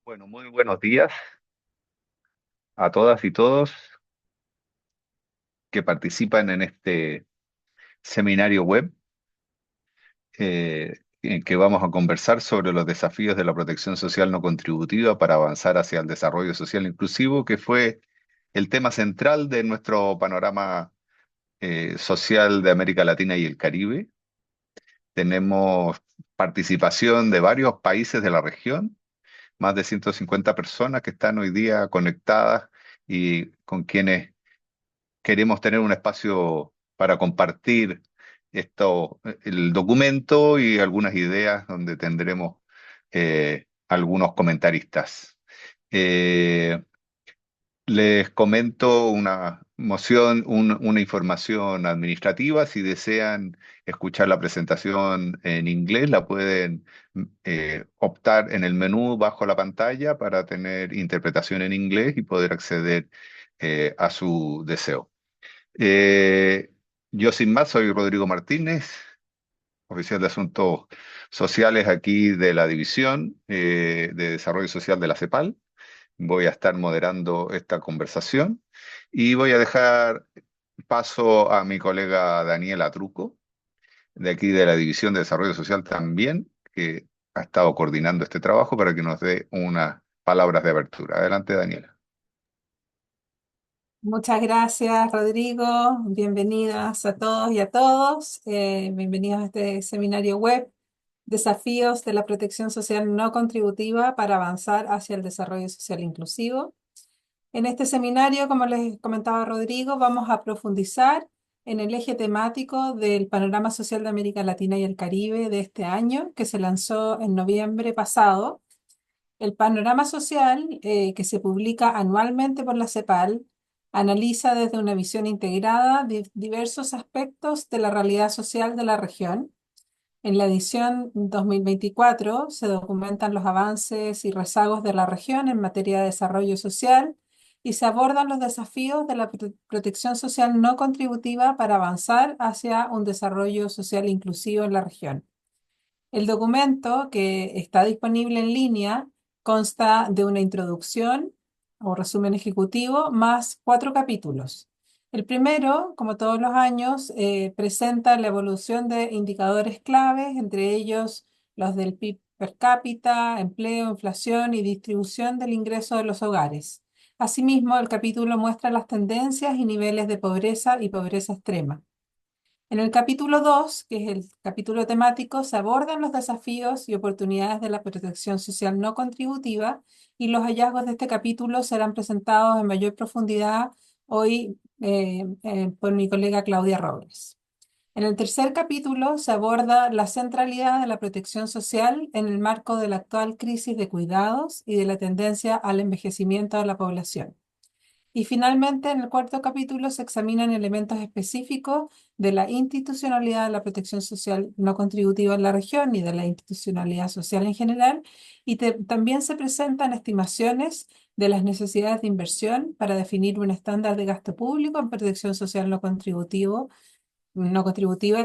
Bueno, muy buenos días a todas y todos que participan en este seminario web en que vamos a conversar sobre los desafíos de la protección social no contributiva para avanzar hacia el desarrollo social inclusivo, que fue el tema central de nuestro panorama social de América Latina y el Caribe. Tenemos participación de varios países de la región, más de 150 personas que están hoy día conectadas y con quienes queremos tener un espacio para compartir el documento y algunas ideas donde tendremos algunos comentaristas. Eh, Les comento una una información administrativa. Si desean escuchar la presentación en inglés, la pueden optar en el menú bajo la pantalla para tener interpretación en inglés y poder acceder a su deseo. Eh, yo sin más soy Rodrigo Martínez, oficial de Asuntos Sociales aquí de la División de Desarrollo Social de la CEPAL. Voy a estar moderando esta conversación y voy a dejar paso a mi colega Daniela Truco, de aquí de la División de Desarrollo Social también, que ha estado coordinando este trabajo para que nos dé unas palabras de apertura. Adelante, Daniela. Muchas gracias, Rodrigo. Bienvenidas a todos y a todos. Bienvenidos a este seminario web, Desafíos de la Protección Social No Contributiva para avanzar hacia el desarrollo social inclusivo. En este seminario, como les comentaba Rodrigo, vamos a profundizar en el eje temático del panorama social de América Latina y el Caribe de este año, que se lanzó en noviembre pasado. El panorama social, que se publica anualmente por la CEPAL, analiza desde una visión integrada diversos aspectos de la realidad social de la región. En la edición 2024 se documentan los avances y rezagos de la región en materia de desarrollo social y se abordan los desafíos de la protección social no contributiva para avanzar hacia un desarrollo social inclusivo en la región. El documento, que está disponible en línea, consta de una introducción o resumen ejecutivo más 4 capítulos. El primero, como todos los años, presenta la evolución de indicadores claves, entre ellos los del PIB per cápita, empleo, inflación y distribución del ingreso de los hogares. Asimismo, el capítulo muestra las tendencias y niveles de pobreza y pobreza extrema. En el capítulo 2, que es el capítulo temático, se abordan los desafíos y oportunidades de la protección social no contributiva y los hallazgos de este capítulo serán presentados en mayor profundidad hoy por mi colega Claudia Robles. En el tercer capítulo se aborda la centralidad de la protección social en el marco de la actual crisis de cuidados y de la tendencia al envejecimiento de la población. Y finalmente, en el cuarto capítulo se examinan elementos específicos de la institucionalidad de la protección social no contributiva en la región y de la institucionalidad social en general, y también se presentan estimaciones de las necesidades de inversión para definir un estándar de gasto público en protección social no contributiva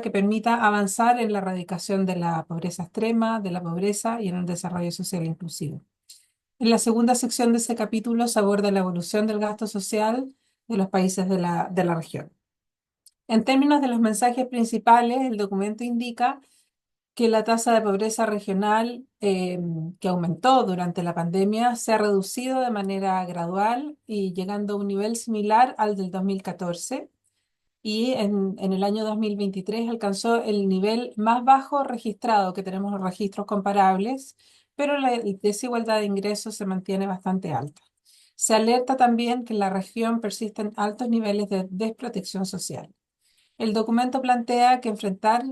que permita avanzar en la erradicación de la pobreza extrema, de la pobreza y en el desarrollo social inclusivo. En la segunda sección de ese capítulo se aborda la evolución del gasto social de los países de la región. En términos de los mensajes principales, el documento indica que la tasa de pobreza regional que aumentó durante la pandemia se ha reducido de manera gradual y llegando a un nivel similar al del 2014 y en el año 2023 alcanzó el nivel más bajo registrado, que tenemos los registros comparables, pero la desigualdad de ingresos se mantiene bastante alta. Se alerta también que en la región persisten altos niveles de desprotección social. El documento plantea que enfrentar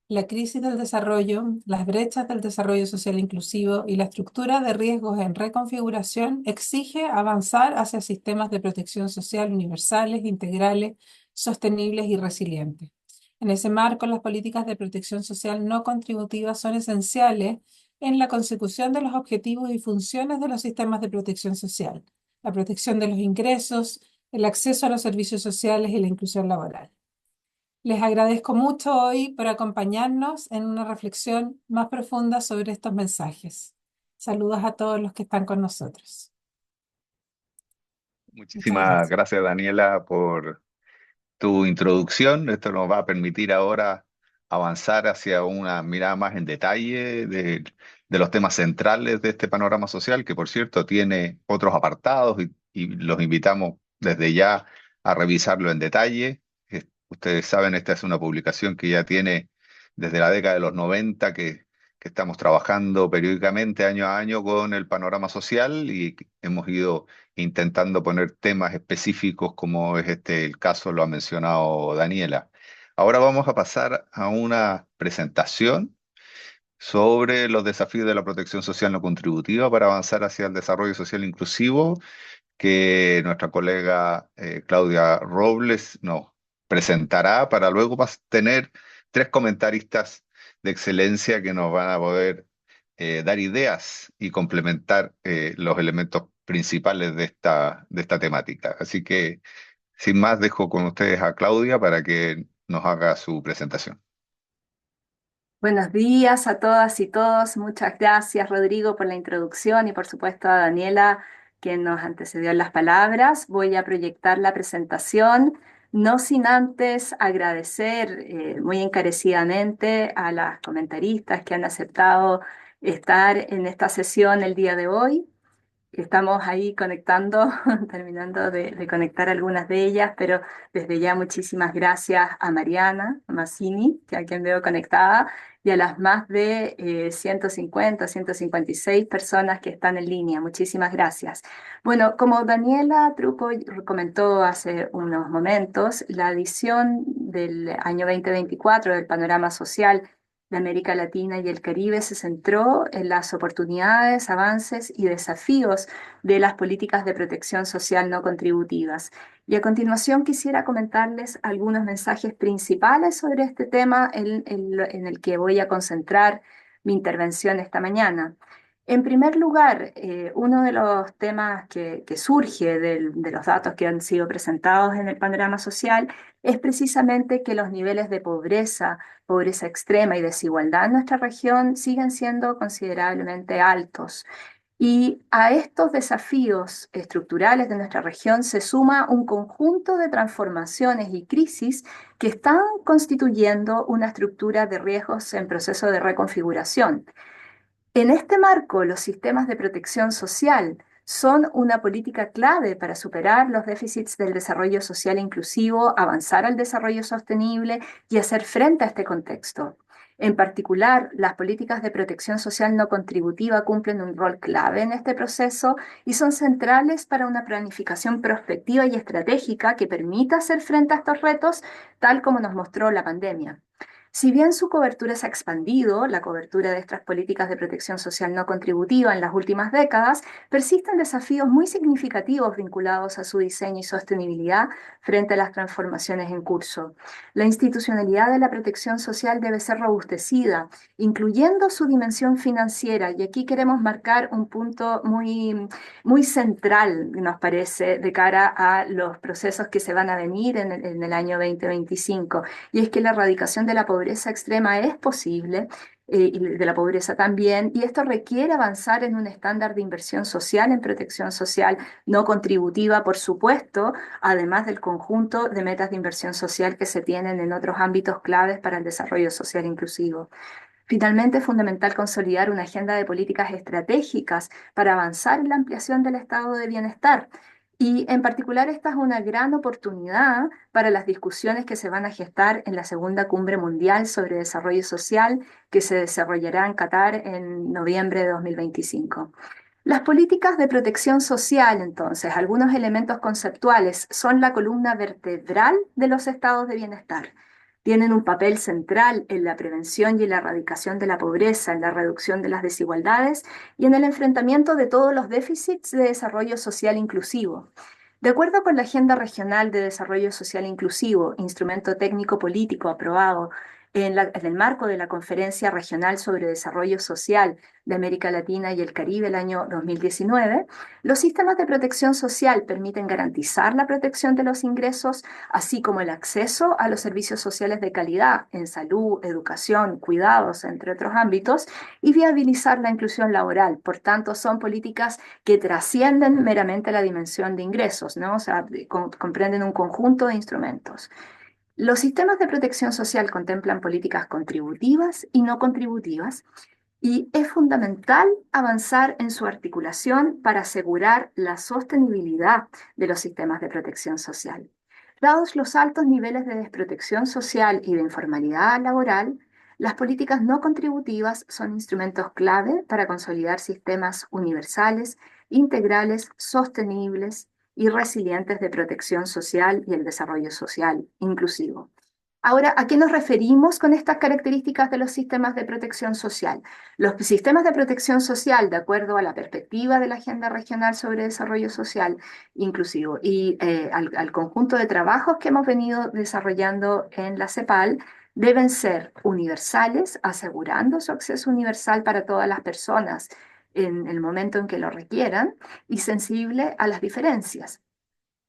la crisis del desarrollo, las brechas del desarrollo social inclusivo y la estructura de riesgos en reconfiguración exige avanzar hacia sistemas de protección social universales, integrales, sostenibles y resilientes. En ese marco, las políticas de protección social no contributiva son esenciales en la consecución de los objetivos y funciones de los sistemas de protección social, la protección de los ingresos, el acceso a los servicios sociales y la inclusión laboral. Les agradezco mucho hoy por acompañarnos en una reflexión más profunda sobre estos mensajes. Saludos a todos los que están con nosotros. Muchas Muchísimas gracias. gracias, Daniela, por tu introducción. Esto nos va a permitir ahora avanzar hacia una mirada más en detalle de los temas centrales de este panorama social, que por cierto tiene otros apartados y los invitamos desde ya a revisarlo en detalle. Ustedes saben, esta es una publicación que ya tiene desde la década de los 90 que estamos trabajando periódicamente año a año con el panorama social y hemos ido intentando poner temas específicos como es este el caso, lo ha mencionado Daniela. Ahora vamos a pasar a una presentación sobre los desafíos de la protección social no contributiva para avanzar hacia el desarrollo social inclusivo, que nuestra colega Claudia Robles nos presentará para luego tener tres comentaristas de excelencia que nos van a poder dar ideas y complementar los elementos principales de esta temática. Así que, sin más, dejo con ustedes a Claudia para que nos haga su presentación. Buenos días a todas y todos. Muchas gracias, Rodrigo, por la introducción y por supuesto a Daniela, quien nos antecedió en las palabras. Voy a proyectar la presentación, no sin antes agradecer muy encarecidamente a las comentaristas que han aceptado estar en esta sesión el día de hoy. Estamos ahí conectando, terminando de conectar algunas de ellas, pero desde ya muchísimas gracias a Mariana Massini, que a quien veo conectada, y a las más de 150, 156 personas que están en línea. Muchísimas gracias. Bueno, como Daniela Truco comentó hace unos momentos, la edición del año 2024 del Panorama Social de América Latina y el Caribe se centró en las oportunidades, avances y desafíos de las políticas de protección social no contributivas. Y a continuación quisiera comentarles algunos mensajes principales sobre este tema en el que voy a concentrar mi intervención esta mañana. En primer lugar, uno de los temas que surge de los datos que han sido presentados en el panorama social es precisamente que los niveles de pobreza, pobreza extrema y desigualdad en nuestra región siguen siendo considerablemente altos. Y a estos desafíos estructurales de nuestra región se suma un conjunto de transformaciones y crisis que están constituyendo una estructura de riesgos en proceso de reconfiguración. En este marco, los sistemas de protección social son una política clave para superar los déficits del desarrollo social inclusivo, avanzar al desarrollo sostenible y hacer frente a este contexto. En particular, las políticas de protección social no contributiva cumplen un rol clave en este proceso y son centrales para una planificación prospectiva y estratégica que permita hacer frente a estos retos, tal como nos mostró la pandemia. Si bien su cobertura se ha expandido, la cobertura de estas políticas de protección social no contributiva en las últimas décadas, persisten desafíos muy significativos vinculados a su diseño y sostenibilidad frente a las transformaciones en curso. La institucionalidad de la protección social debe ser robustecida, incluyendo su dimensión financiera, y aquí queremos marcar un punto muy central, nos parece, de cara a los procesos que se van a venir en el año 2025, y es que la erradicación de la pobreza extrema es posible, y de la pobreza también, y esto requiere avanzar en un estándar de inversión social en protección social no contributiva, por supuesto, además del conjunto de metas de inversión social que se tienen en otros ámbitos claves para el desarrollo social inclusivo. Finalmente, es fundamental consolidar una agenda de políticas estratégicas para avanzar en la ampliación del estado de bienestar. Y en particular, esta es una gran oportunidad para las discusiones que se van a gestar en la segunda cumbre mundial sobre desarrollo social que se desarrollará en Qatar en noviembre de 2025. Las políticas de protección social, entonces, algunos elementos conceptuales, son la columna vertebral de los estados de bienestar. Tienen un papel central en la prevención y en la erradicación de la pobreza, en la reducción de las desigualdades y en el enfrentamiento de todos los déficits de desarrollo social inclusivo. De acuerdo con la Agenda Regional de Desarrollo Social Inclusivo, instrumento técnico político aprobado en el marco de la Conferencia Regional sobre Desarrollo Social de América Latina y el Caribe el año 2019, los sistemas de protección social permiten garantizar la protección de los ingresos, así como el acceso a los servicios sociales de calidad en salud, educación, cuidados, entre otros ámbitos, y viabilizar la inclusión laboral. Por tanto, son políticas que trascienden meramente la dimensión de ingresos, ¿no? O sea, comprenden un conjunto de instrumentos. Los sistemas de protección social contemplan políticas contributivas y no contributivas, y es fundamental avanzar en su articulación para asegurar la sostenibilidad de los sistemas de protección social. Dados los altos niveles de desprotección social y de informalidad laboral, las políticas no contributivas son instrumentos clave para consolidar sistemas universales, integrales, sostenibles y resilientes de protección social y el desarrollo social inclusivo. Ahora, ¿a qué nos referimos con estas características de los sistemas de protección social? Los sistemas de protección social, de acuerdo a la perspectiva de la Agenda Regional sobre Desarrollo Social Inclusivo y al conjunto de trabajos que hemos venido desarrollando en la CEPAL, deben ser universales, asegurando su acceso universal para todas las personas en el momento en que lo requieran, y sensible a las diferencias,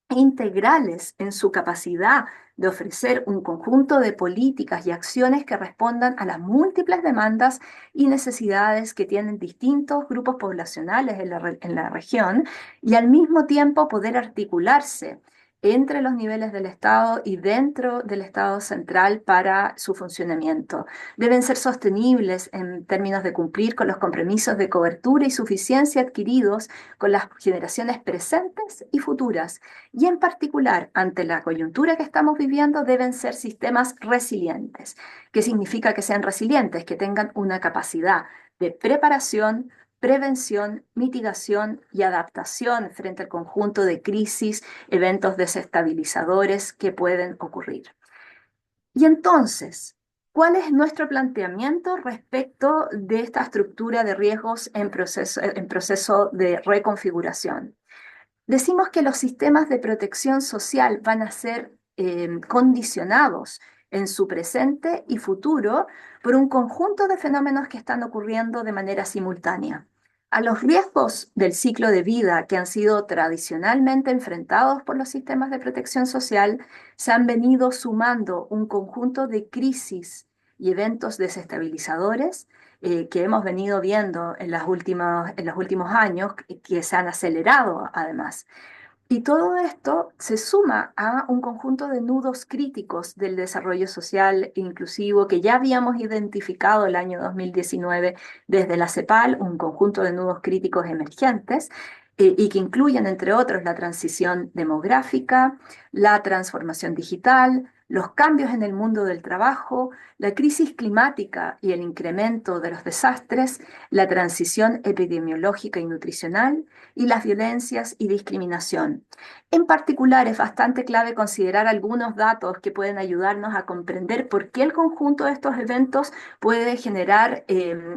integrales en su capacidad de ofrecer un conjunto de políticas y acciones que respondan a las múltiples demandas y necesidades que tienen distintos grupos poblacionales en la región, y al mismo tiempo poder articularse entre los niveles del Estado y dentro del Estado central para su funcionamiento. Deben ser sostenibles en términos de cumplir con los compromisos de cobertura y suficiencia adquiridos con las generaciones presentes y futuras, y en particular, ante la coyuntura que estamos viviendo, deben ser sistemas resilientes. ¿Qué significa que sean resilientes? Que tengan una capacidad de preparación, prevención, mitigación y adaptación frente al conjunto de crisis, eventos desestabilizadores que pueden ocurrir. Y entonces, ¿cuál es nuestro planteamiento respecto de esta estructura de riesgos en proceso de reconfiguración? Decimos que los sistemas de protección social van a ser condicionados en su presente y futuro por un conjunto de fenómenos que están ocurriendo de manera simultánea. A los riesgos del ciclo de vida que han sido tradicionalmente enfrentados por los sistemas de protección social, se han venido sumando un conjunto de crisis y eventos desestabilizadores que hemos venido viendo en los últimos años, que se han acelerado además. Y todo esto se suma a un conjunto de nudos críticos del desarrollo social inclusivo que ya habíamos identificado el año 2019 desde la CEPAL, un conjunto de nudos críticos emergentes, y que incluyen, entre otros, la transición demográfica, la transformación digital, los cambios en el mundo del trabajo, la crisis climática y el incremento de los desastres, la transición epidemiológica y nutricional, y las violencias y discriminación. En particular, es bastante clave considerar algunos datos que pueden ayudarnos a comprender por qué el conjunto de estos eventos puede generar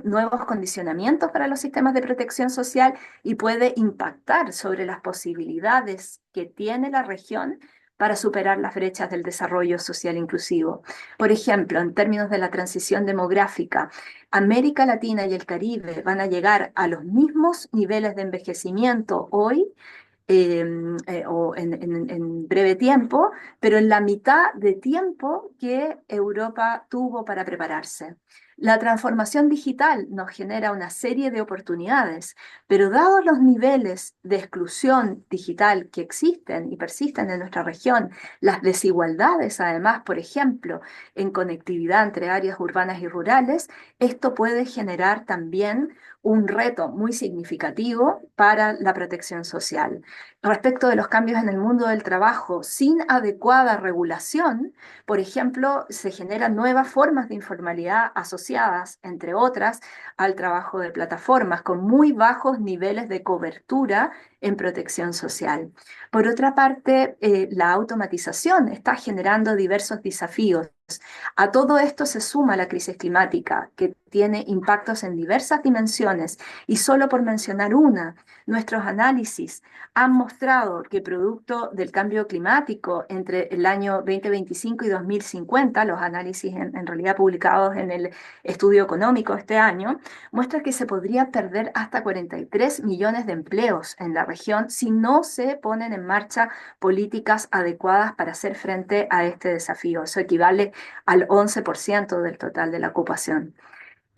nuevos condicionamientos para los sistemas de protección social y puede impactar sobre las posibilidades que tiene la región para superar las brechas del desarrollo social inclusivo. Por ejemplo, en términos de la transición demográfica, América Latina y el Caribe van a llegar a los mismos niveles de envejecimiento hoy o en breve tiempo, pero en la mitad de tiempo que Europa tuvo para prepararse. La transformación digital nos genera una serie de oportunidades, pero dados los niveles de exclusión digital que existen y persisten en nuestra región, las desigualdades además, por ejemplo, en conectividad entre áreas urbanas y rurales, esto puede generar también un reto muy significativo para la protección social. Respecto de los cambios en el mundo del trabajo, sin adecuada regulación, por ejemplo, se generan nuevas formas de informalidad asociadas, entre otras, al trabajo de plataformas con muy bajos niveles de cobertura en protección social. Por otra parte, la automatización está generando diversos desafíos A todo esto se suma la crisis climática, que tiene impactos en diversas dimensiones, y solo por mencionar una, nuestros análisis han mostrado que producto del cambio climático entre el año 2025 y 2050, los análisis en realidad publicados en el estudio económico este año, muestra que se podría perder hasta 43 millones de empleos en la región si no se ponen en marcha políticas adecuadas para hacer frente a este desafío. Eso equivale al 11% del total de la ocupación.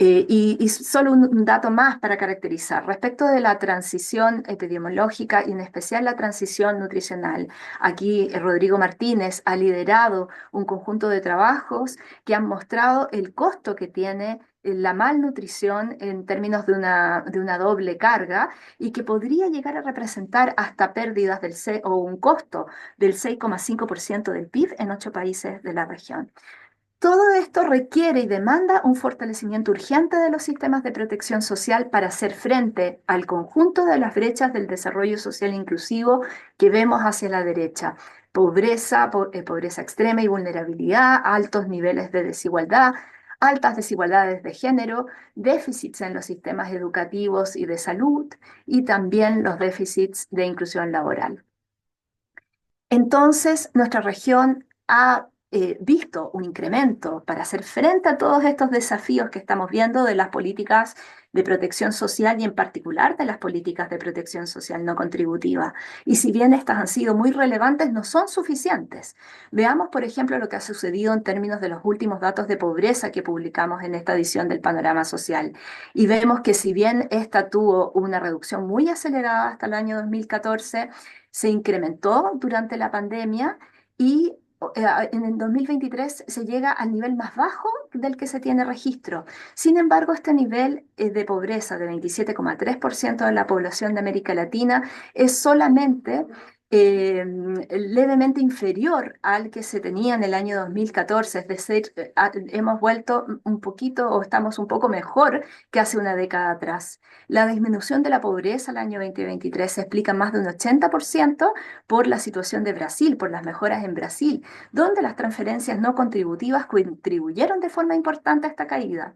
Y solo un dato más para caracterizar. Respecto de la transición epidemiológica y en especial la transición nutricional, aquí Rodrigo Martínez ha liderado un conjunto de trabajos que han mostrado el costo que tiene la malnutrición en términos de una doble carga y que podría llegar a representar hasta pérdidas o un costo del 6,5% del PIB en 8 países de la región. Todo esto requiere y demanda un fortalecimiento urgente de los sistemas de protección social para hacer frente al conjunto de las brechas del desarrollo social inclusivo que vemos hacia la derecha. Pobreza extrema y vulnerabilidad, altos niveles de desigualdad, altas desigualdades de género, déficits en los sistemas educativos y de salud y también los déficits de inclusión laboral. Entonces, nuestra región ha visto un incremento para hacer frente a todos estos desafíos que estamos viendo de las políticas de protección social y en particular de las políticas de protección social no contributiva. Y si bien estas han sido muy relevantes, no son suficientes. Veamos, por ejemplo, lo que ha sucedido en términos de los últimos datos de pobreza que publicamos en esta edición del Panorama Social. Y vemos que si bien esta tuvo una reducción muy acelerada hasta el año 2014, se incrementó durante la pandemia y en el 2023 se llega al nivel más bajo del que se tiene registro. Sin embargo, este nivel de pobreza de 27,3% de la población de América Latina es solamente levemente inferior al que se tenía en el año 2014, es decir, hemos vuelto un poquito o estamos un poco mejor que hace una década atrás. La disminución de la pobreza el año 2023 se explica más de un 80% por la situación de Brasil, por las mejoras en Brasil, donde las transferencias no contributivas contribuyeron de forma importante a esta caída.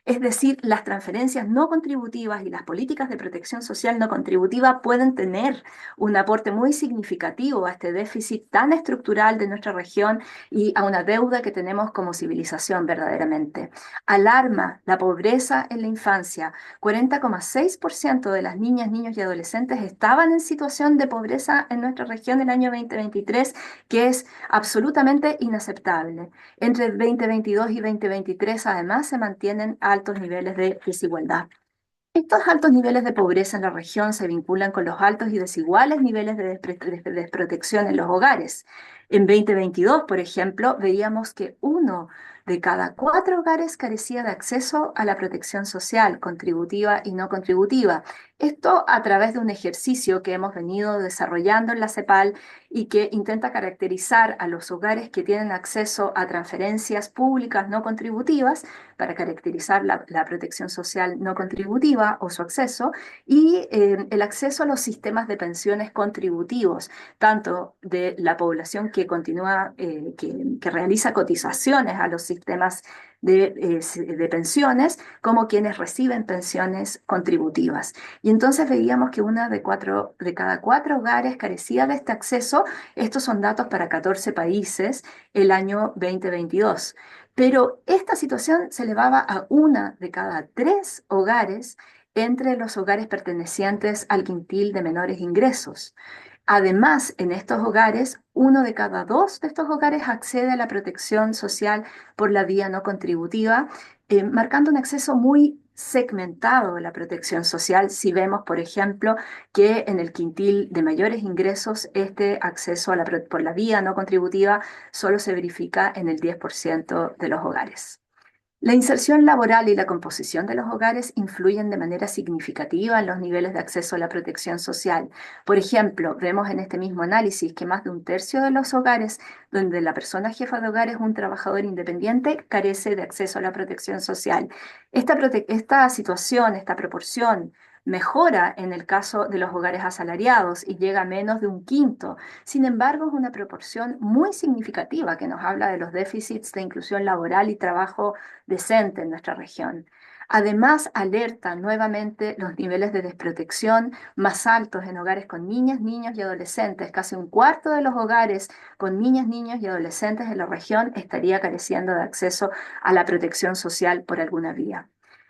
Es decir, las transferencias no contributivas y las políticas de protección social no contributiva pueden tener un aporte muy significativo a este déficit tan estructural de nuestra región y a una deuda que tenemos como civilización verdaderamente. Alarma la pobreza en la infancia. 40,6% de las niñas, niños y adolescentes estaban en situación de pobreza en nuestra región el año 2023, que es absolutamente inaceptable. Entre 2022 y 2023, además, se mantienen altos niveles de desigualdad. Estos altos niveles de pobreza en la región se vinculan con los altos y desiguales niveles de desprotección en los hogares. En 2022, por ejemplo, veíamos que 1 de cada 4 hogares carecía de acceso a la protección social, contributiva y no contributiva. Esto a través de un ejercicio que hemos venido desarrollando en la CEPAL y que intenta caracterizar a los hogares que tienen acceso a transferencias públicas no contributivas para caracterizar la protección social no contributiva o su acceso y el acceso a los sistemas de pensiones contributivos, tanto de la población que continúa, que realiza cotizaciones a los sistemas de pensiones, como quienes reciben pensiones contributivas. Y entonces veíamos que 1 de cada 4 hogares carecía de este acceso. Estos son datos para 14 países el año 2022. Pero esta situación se elevaba a 1 de cada 3 hogares entre los hogares pertenecientes al quintil de menores ingresos. Además, en estos hogares, 1 de cada 2 de estos hogares accede a la protección social por la vía no contributiva, marcando un acceso muy segmentado de la protección social. Si vemos, por ejemplo, que en el quintil de mayores ingresos, este acceso por la vía no contributiva solo se verifica en el 10% de los hogares. La inserción laboral y la composición de los hogares influyen de manera significativa en los niveles de acceso a la protección social. Por ejemplo, vemos en este mismo análisis que más de un tercio de los hogares donde la persona jefa de hogar es un trabajador independiente carece de acceso a la protección social. Esta situación, esta proporción Mejora en el caso de los hogares asalariados y llega a menos de un quinto. Sin embargo, es una proporción muy significativa que nos habla de los déficits de inclusión laboral y trabajo decente en nuestra región. Además, alerta nuevamente los niveles de desprotección más altos en hogares con niñas, niños y adolescentes. Casi un cuarto de los hogares con niñas, niños y adolescentes en la región estaría careciendo de acceso a la protección social por alguna vía.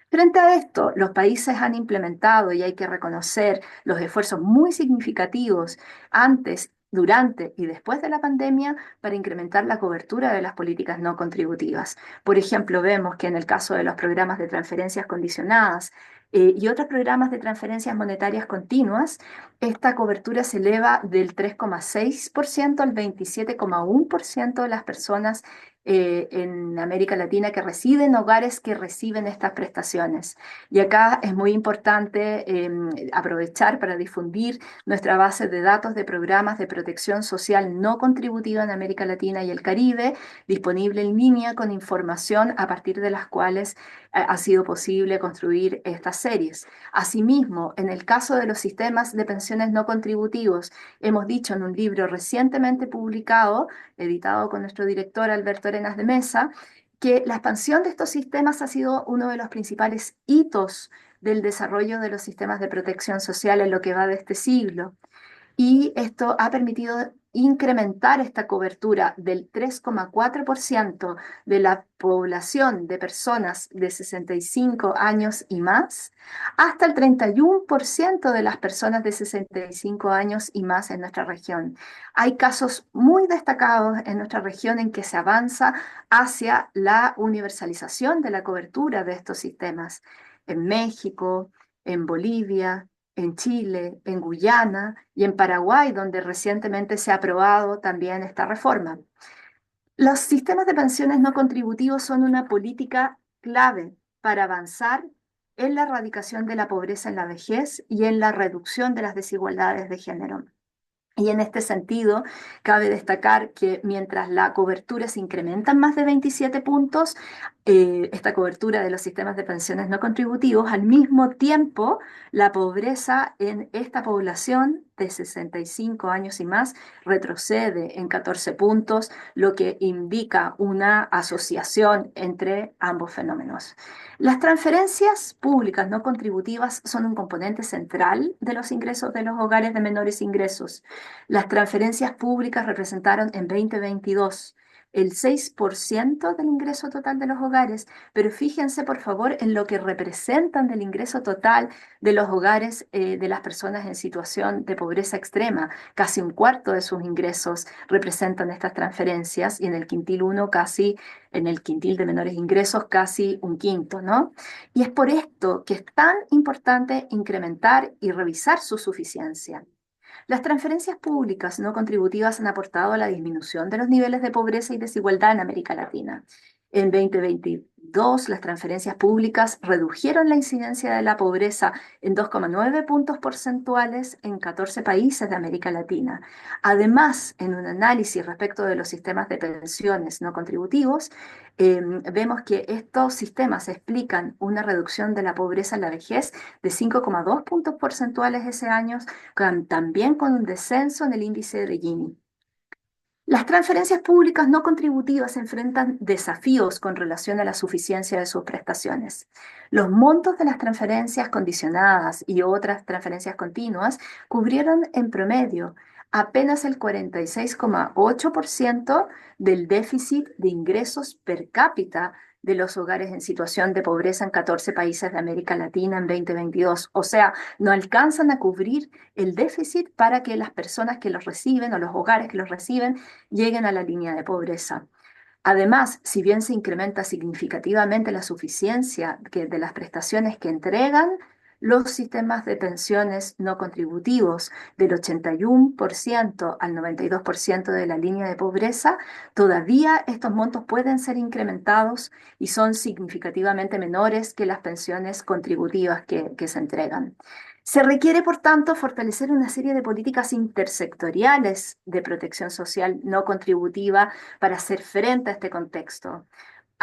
Frente a esto, los países han implementado, y hay que reconocer, los esfuerzos muy significativos antes, durante y después de la pandemia para incrementar la cobertura de las políticas no contributivas. Por ejemplo, vemos que en el caso de los programas de transferencias condicionadas y otros programas de transferencias monetarias continuas, esta cobertura se eleva del 3,6% al 27,1% de las personas en América Latina que residen en hogares que reciben estas prestaciones. Y acá es muy importante aprovechar para difundir nuestra base de datos de programas de protección social no contributiva en América Latina y el Caribe, disponible en línea con información a partir de las cuales ha sido posible construir estas series. Asimismo, en el caso de los sistemas de pensiones no contributivos, hemos dicho en un libro recientemente publicado, editado con nuestro director Alberto Arenas de Mesa, que la expansión de estos sistemas ha sido uno de los principales hitos del desarrollo de los sistemas de protección social en lo que va de este siglo. Y esto ha permitido incrementar esta cobertura del 3,4% de la población de personas de 65 años y más hasta el 31% de las personas de 65 años y más en nuestra región. Hay casos muy destacados en nuestra región en que se avanza hacia la universalización de la cobertura de estos sistemas. En México, en Bolivia, en Chile, en Guyana y en Paraguay, donde recientemente se ha aprobado también esta reforma. Los sistemas de pensiones no contributivos son una política clave para avanzar en la erradicación de la pobreza en la vejez y en la reducción de las desigualdades de género. Y en este sentido, cabe destacar que mientras la cobertura se incrementa en más de 27 puntos, esta cobertura de los sistemas de pensiones no contributivos, al mismo tiempo, la pobreza en esta población de 65 años y más retrocede en 14 puntos, lo que indica una asociación entre ambos fenómenos. Las transferencias públicas no contributivas son un componente central de los ingresos de los hogares de menores ingresos. Las transferencias públicas representaron en 2022 el 6% del ingreso total de los hogares, pero fíjense por favor en lo que representan del ingreso total de los hogares de las personas en situación de pobreza extrema. Casi un cuarto de sus ingresos representan estas transferencias y en el quintil 1 casi, en el quintil de menores ingresos casi un quinto, ¿no? Y es por esto que es tan importante incrementar y revisar su suficiencia. Las transferencias públicas no contributivas han aportado a la disminución de los niveles de pobreza y desigualdad en América Latina. En 2022, las transferencias públicas redujeron la incidencia de la pobreza en 2,9 puntos porcentuales en 14 países de América Latina. Además, en un análisis respecto de los sistemas de pensiones no contributivos, vemos que estos sistemas explican una reducción de la pobreza en la vejez de 5,2 puntos porcentuales ese año, también con un descenso en el índice de Gini. Las transferencias públicas no contributivas enfrentan desafíos con relación a la suficiencia de sus prestaciones. Los montos de las transferencias condicionadas y otras transferencias continuas cubrieron en promedio apenas el 46,8% del déficit de ingresos per cápita de los hogares en situación de pobreza en 14 países de América Latina en 2022. O sea, no alcanzan a cubrir el déficit para que las personas que los reciben o los hogares que los reciben lleguen a la línea de pobreza. Además, si bien se incrementa significativamente la suficiencia de las prestaciones que entregan los sistemas de pensiones no contributivos del 81% al 92% de la línea de pobreza, todavía estos montos pueden ser incrementados y son significativamente menores que las pensiones contributivas que se entregan. Se requiere, por tanto, fortalecer una serie de políticas intersectoriales de protección social no contributiva para hacer frente a este contexto.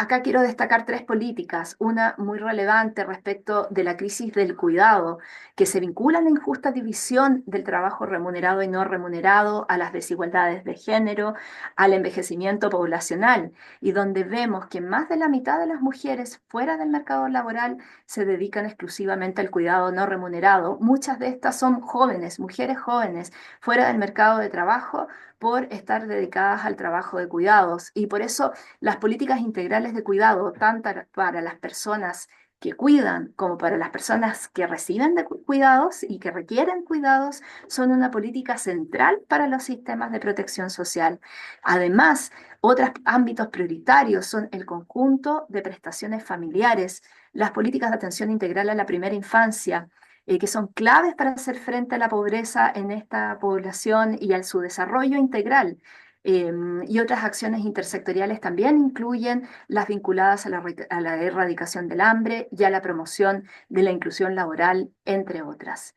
Acá quiero destacar tres políticas, una muy relevante respecto de la crisis del cuidado, que se vincula a la injusta división del trabajo remunerado y no remunerado, a las desigualdades de género, al envejecimiento poblacional, y donde vemos que más de la mitad de las mujeres fuera del mercado laboral se dedican exclusivamente al cuidado no remunerado. Muchas de estas son jóvenes, mujeres jóvenes, fuera del mercado de trabajo por estar dedicadas al trabajo de cuidados, y por eso las políticas integrales de cuidado, tanto para las personas que cuidan como para las personas que reciben de cuidados y que requieren cuidados, son una política central para los sistemas de protección social. Además, otros ámbitos prioritarios son el conjunto de prestaciones familiares, las políticas de atención integral a la primera infancia, que son claves para hacer frente a la pobreza en esta población y a su desarrollo integral. Y otras acciones intersectoriales también incluyen las vinculadas a la erradicación del hambre y a la promoción de la inclusión laboral, entre otras.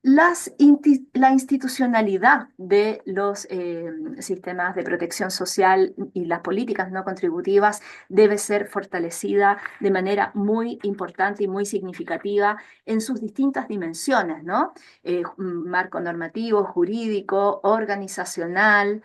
La institucionalidad de los sistemas de protección social y las políticas no contributivas debe ser fortalecida de manera muy importante y muy significativa en sus distintas dimensiones, ¿no? Marco normativo, jurídico, organizacional,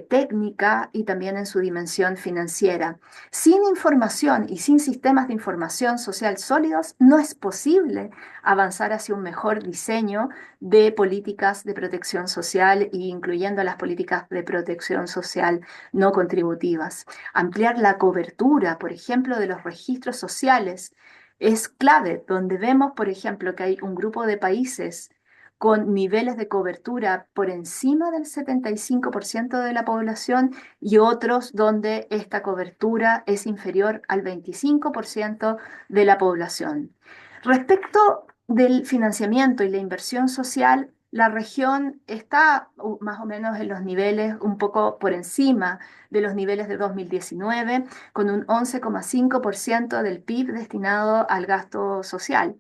técnica y también en su dimensión financiera. Sin información y sin sistemas de información social sólidos, no es posible avanzar hacia un mejor diseño de políticas de protección social, incluyendo las políticas de protección social no contributivas. Ampliar la cobertura, por ejemplo, de los registros sociales es clave, donde vemos, por ejemplo, que hay un grupo de países con niveles de cobertura por encima del 75% de la población y otros donde esta cobertura es inferior al 25% de la población. Respecto del financiamiento y la inversión social, la región está más o menos en los niveles un poco por encima de los niveles de 2019, con un 11,5% del PIB destinado al gasto social.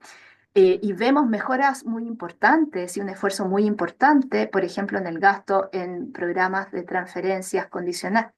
Y vemos mejoras muy importantes y un esfuerzo muy importante, por ejemplo, en el gasto en programas de transferencias condicionadas,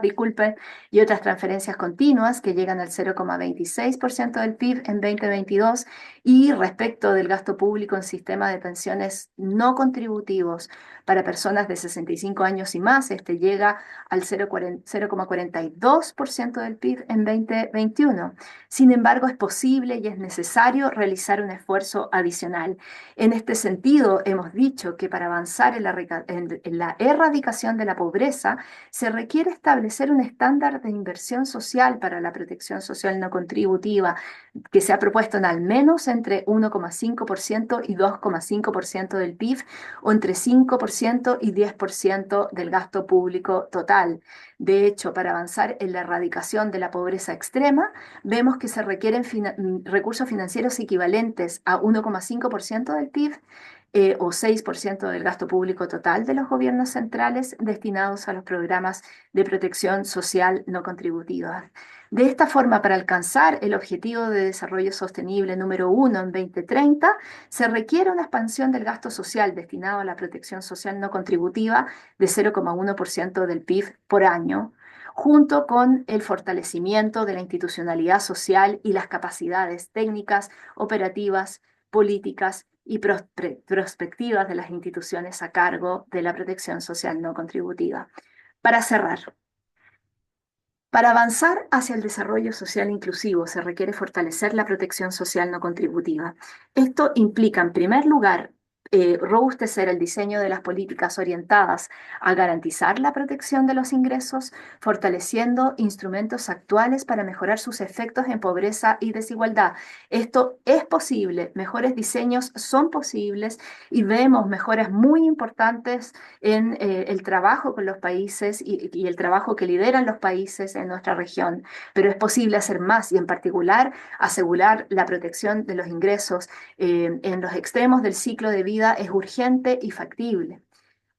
disculpen, y otras transferencias continuas que llegan al 0,26% del PIB en 2022, y respecto del gasto público en sistema de pensiones no contributivos para personas de 65 años y más, este llega al 0,42% del PIB en 2021. Sin embargo, es posible y es necesario realizar un esfuerzo adicional. En este sentido, hemos dicho que para avanzar en la erradicación de la pobreza, se requiere establecer un estándar de inversión social para la protección social no contributiva, que se ha propuesto en al menos entre 1,5% y 2,5% del PIB, o entre 5% y 10% del gasto público total. De hecho, para avanzar en la erradicación de la pobreza extrema, vemos que se requieren recursos financieros equivalentes a 1,5% del PIB, o 6% del gasto público total de los gobiernos centrales destinados a los programas de protección social no contributiva. De esta forma, para alcanzar el objetivo de desarrollo sostenible número 1 en 2030, se requiere una expansión del gasto social destinado a la protección social no contributiva de 0,1% del PIB por año, junto con el fortalecimiento de la institucionalidad social y las capacidades técnicas, operativas, políticas y prospectivas de las instituciones a cargo de la protección social no contributiva. Para cerrar, para avanzar hacia el desarrollo social inclusivo se requiere fortalecer la protección social no contributiva. Esto implica, en primer lugar, robustecer el diseño de las políticas orientadas a garantizar la protección de los ingresos, fortaleciendo instrumentos actuales para mejorar sus efectos en pobreza y desigualdad. Esto es posible, mejores diseños son posibles, y vemos mejoras muy importantes en el trabajo con los países y el trabajo que lideran los países en nuestra región. Pero es posible hacer más, y en particular asegurar la protección de los ingresos en los extremos del ciclo de vida es urgente y factible.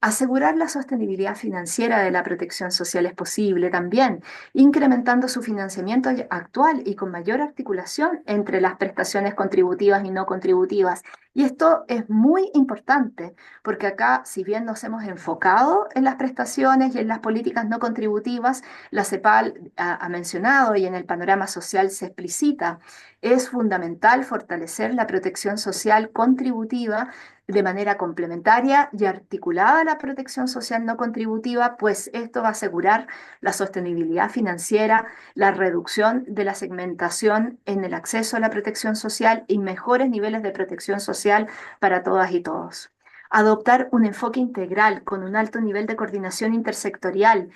Asegurar la sostenibilidad financiera de la protección social es posible también, incrementando su financiamiento actual y con mayor articulación entre las prestaciones contributivas y no contributivas. Y esto es muy importante, porque acá, si bien nos hemos enfocado en las prestaciones y en las políticas no contributivas, la CEPAL ha mencionado y en el panorama social se explicita, es fundamental fortalecer la protección social contributiva de manera complementaria y articulada a la protección social no contributiva, pues esto va a asegurar la sostenibilidad financiera, la reducción de la segmentación en el acceso a la protección social y mejores niveles de protección social para todas y todos. Adoptar un enfoque integral con un alto nivel de coordinación intersectorial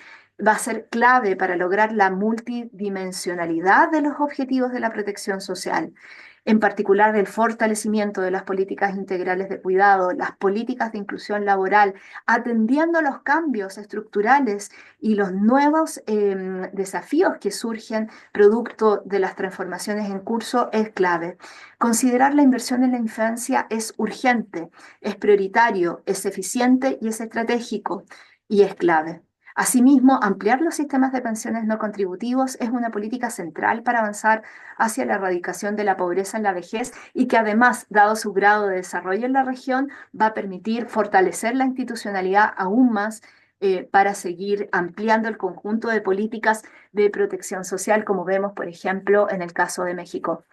va a ser clave para lograr la multidimensionalidad de los objetivos de la protección social, en particular el fortalecimiento de las políticas integrales de cuidado, las políticas de inclusión laboral, atendiendo los cambios estructurales y los nuevos desafíos que surgen producto de las transformaciones en curso es clave. Considerar la inversión en la infancia es urgente, es prioritario, es eficiente y es estratégico y es clave. Asimismo, ampliar los sistemas de pensiones no contributivos es una política central para avanzar hacia la erradicación de la pobreza en la vejez y que además, dado su grado de desarrollo en la región, va a permitir fortalecer la institucionalidad aún más para seguir ampliando el conjunto de políticas de protección social, como vemos, por ejemplo, en el caso de México.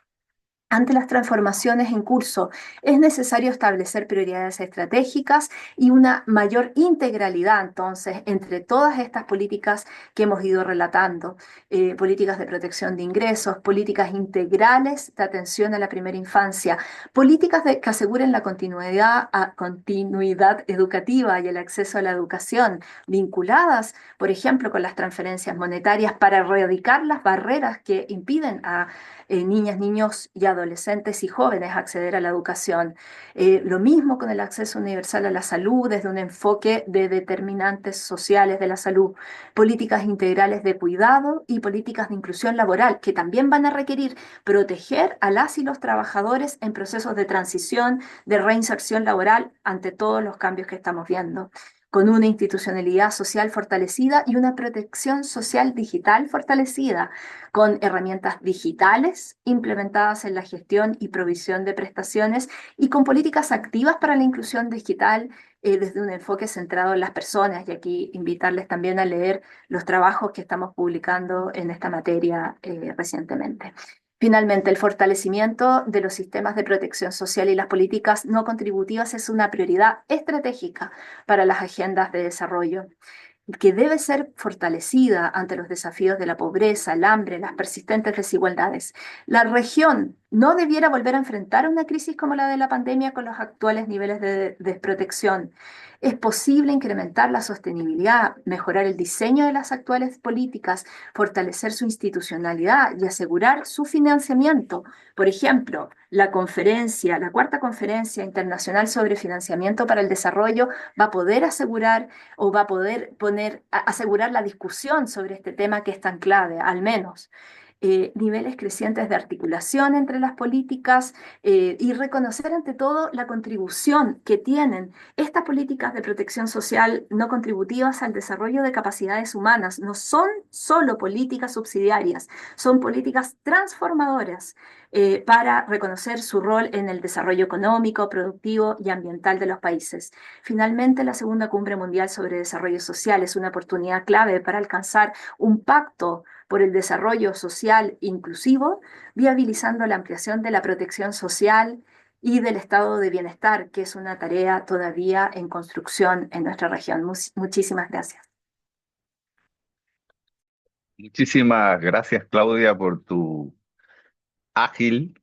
Ante las transformaciones en curso, es necesario establecer prioridades estratégicas y una mayor integralidad, entonces, entre todas estas políticas que hemos ido relatando, políticas de protección de ingresos, políticas integrales de atención a la primera infancia, políticas que aseguren la continuidad educativa y el acceso a la educación, vinculadas, por ejemplo, con las transferencias monetarias para erradicar las barreras que impiden a niñas, niños y adolescentes y jóvenes acceder a la educación. Lo mismo con el acceso universal a la salud desde un enfoque de determinantes sociales de la salud, políticas integrales de cuidado y políticas de inclusión laboral que también van a requerir proteger a las y los trabajadores en procesos de transición, de reinserción laboral ante todos los cambios que estamos viendo, con una institucionalidad social fortalecida y una protección social digital fortalecida, con herramientas digitales implementadas en la gestión y provisión de prestaciones y con políticas activas para la inclusión digital desde un enfoque centrado en las personas. Y aquí invitarles también a leer los trabajos que estamos publicando en esta materia recientemente. Finalmente, el fortalecimiento de los sistemas de protección social y las políticas no contributivas es una prioridad estratégica para las agendas de desarrollo, que debe ser fortalecida ante los desafíos de la pobreza, el hambre, las persistentes desigualdades. La región no debiera volver a enfrentar una crisis como la de la pandemia con los actuales niveles de desprotección. Es posible incrementar la sostenibilidad, mejorar el diseño de las actuales políticas, fortalecer su institucionalidad y asegurar su financiamiento. Por ejemplo, la cuarta conferencia internacional sobre financiamiento para el desarrollo va a poder asegurar o va a poder asegurar la discusión sobre este tema que es tan clave, al menos. Niveles crecientes de articulación entre las políticas y reconocer ante todo la contribución que tienen estas políticas de protección social no contributivas al desarrollo de capacidades humanas. No son solo políticas subsidiarias, son políticas transformadoras para reconocer su rol en el desarrollo económico, productivo y ambiental de los países. Finalmente, la Segunda Cumbre Mundial sobre Desarrollo Social es una oportunidad clave para alcanzar un pacto por el desarrollo social inclusivo, viabilizando la ampliación de la protección social y del estado de bienestar, que es una tarea todavía en construcción en nuestra región. Muchísimas gracias. Muchísimas gracias, Claudia, por tu ágil,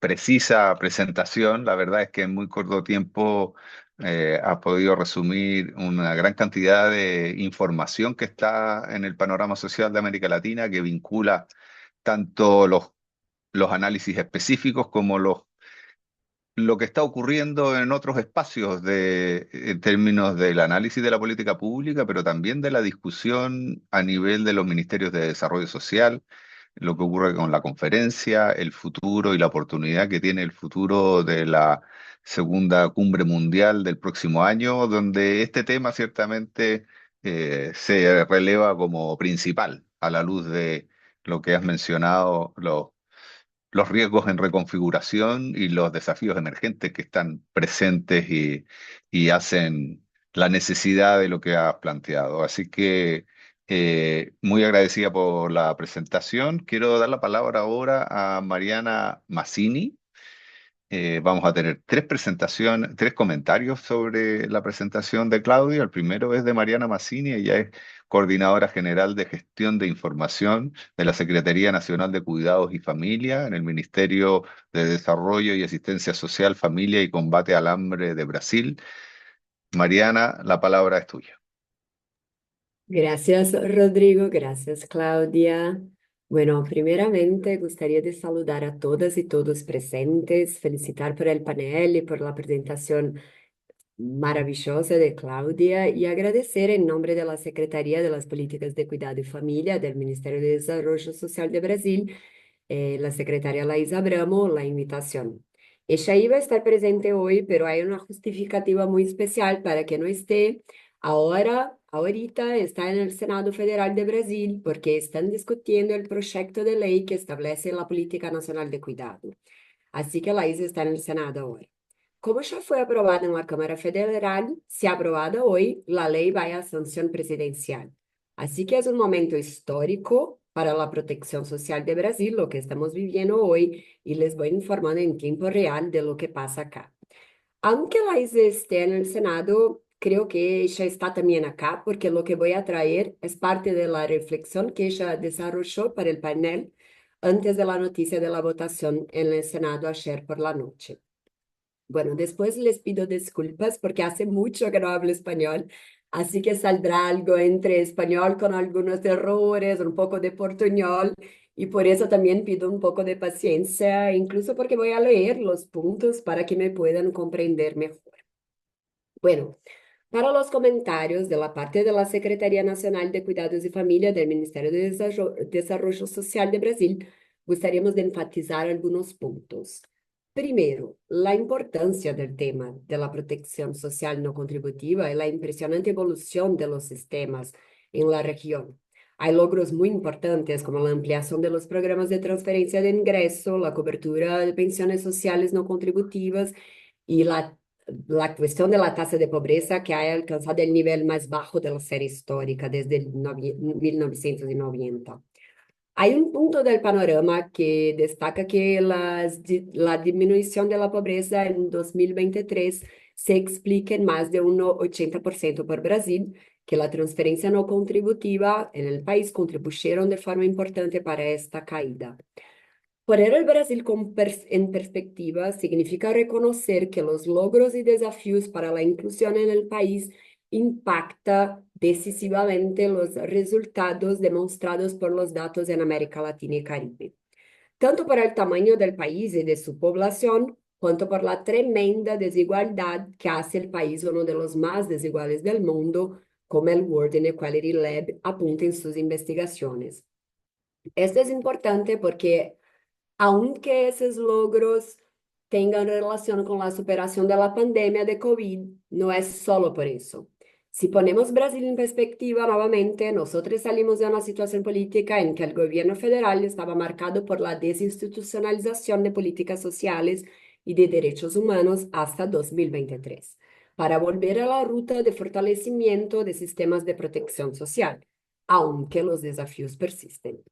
precisa presentación. La verdad es que en muy corto tiempo has podido resumir una gran cantidad de información que está en el panorama social de América Latina, que vincula tanto los análisis específicos como lo que está ocurriendo en otros espacios en términos del análisis de la política pública, pero también de la discusión a nivel de los ministerios de desarrollo social, lo que ocurre con la conferencia, el futuro y la oportunidad que tiene el futuro segunda cumbre mundial del próximo año, donde este tema ciertamente se releva como principal a la luz de lo que has mencionado, los riesgos en reconfiguración y los desafíos emergentes que están presentes y hacen la necesidad de lo que has planteado. Así que muy agradecida por la presentación. Quiero dar la palabra ahora a Mariana Massini. Vamos a tener tres presentaciones, tres comentarios sobre la presentación de Claudia. El primero es de Mariana Massini, ella es coordinadora general de gestión de información de la Secretaría Nacional de Cuidados y Familia en el Ministerio de Desarrollo y Asistencia Social, Familia y Combate al Hambre de Brasil. Mariana, la palabra es tuya. Gracias, Rodrigo. Gracias, Claudia. Bueno, primeramente gustaría de saludar a todas y todos presentes, felicitar por el panel y por la presentación maravillosa de Claudia y agradecer en nombre de la Secretaría de las Políticas de Cuidado y Familia del Ministerio de Desarrollo Social de Brasil, la secretaria Laís Abramo, la invitación. Ella iba a estar presente hoy, pero hay una justificativa muy especial para que no esté. Ahorita está en el Senado Federal de Brasil porque están discutiendo el proyecto de ley que establece la Política Nacional de Cuidado. Así que Laís está en el Senado ahora. Como ya fue aprobada en la Cámara Federal, si aprobada hoy, la ley va a sanción presidencial. Así que es un momento histórico para la protección social de Brasil, lo que estamos viviendo hoy, y les voy informando en tiempo real de lo que pasa acá. Aunque Laís esté en el Senado, creo que ella está también acá, porque lo que voy a traer es parte de la reflexión que ella desarrolló para el panel antes de la noticia de la votación en el Senado ayer por la noche. Bueno, después les pido disculpas porque hace mucho que no hablo español, así que saldrá algo entre español con algunos errores, un poco de portuñol, y por eso también pido un poco de paciencia, incluso porque voy a leer los puntos para que me puedan comprender mejor. Bueno, para los comentarios de la parte de la Secretaría Nacional de Cuidados y Familia del Ministerio de Desarrollo Social de Brasil, gustaríamos de enfatizar algunos puntos. Primero, la importancia del tema de la protección social no contributiva y la impresionante evolución de los sistemas en la región. Hay logros muy importantes como la ampliación de los programas de transferencia de ingreso, la cobertura de pensiones sociales no contributivas y la cuestión de la tasa de pobreza que ha alcanzado el nivel más bajo de la serie histórica desde el 1990. Hay un punto del panorama que destaca que la disminución de la pobreza en 2023 se explica en más de un 80% por Brasil, que la transferencia no contributiva en el país contribuyeron de forma importante para esta caída. Poner el Brasil en perspectiva significa reconocer que los logros y desafíos para la inclusión en el país impacta decisivamente los resultados demostrados por los datos en América Latina y Caribe, tanto por el tamaño del país y de su población, cuanto por la tremenda desigualdad que hace el país uno de los más desiguales del mundo, como el World Inequality Lab apunta en sus investigaciones. Esto es importante porque aunque esos logros tengan relación con la superación de la pandemia de COVID, no es solo por eso. Si ponemos Brasil en perspectiva nuevamente, nosotros salimos de una situación política en que el gobierno federal estaba marcado por la desinstitucionalización de políticas sociales y de derechos humanos hasta 2023, para volver a la ruta de fortalecimiento de sistemas de protección social, aunque los desafíos persisten.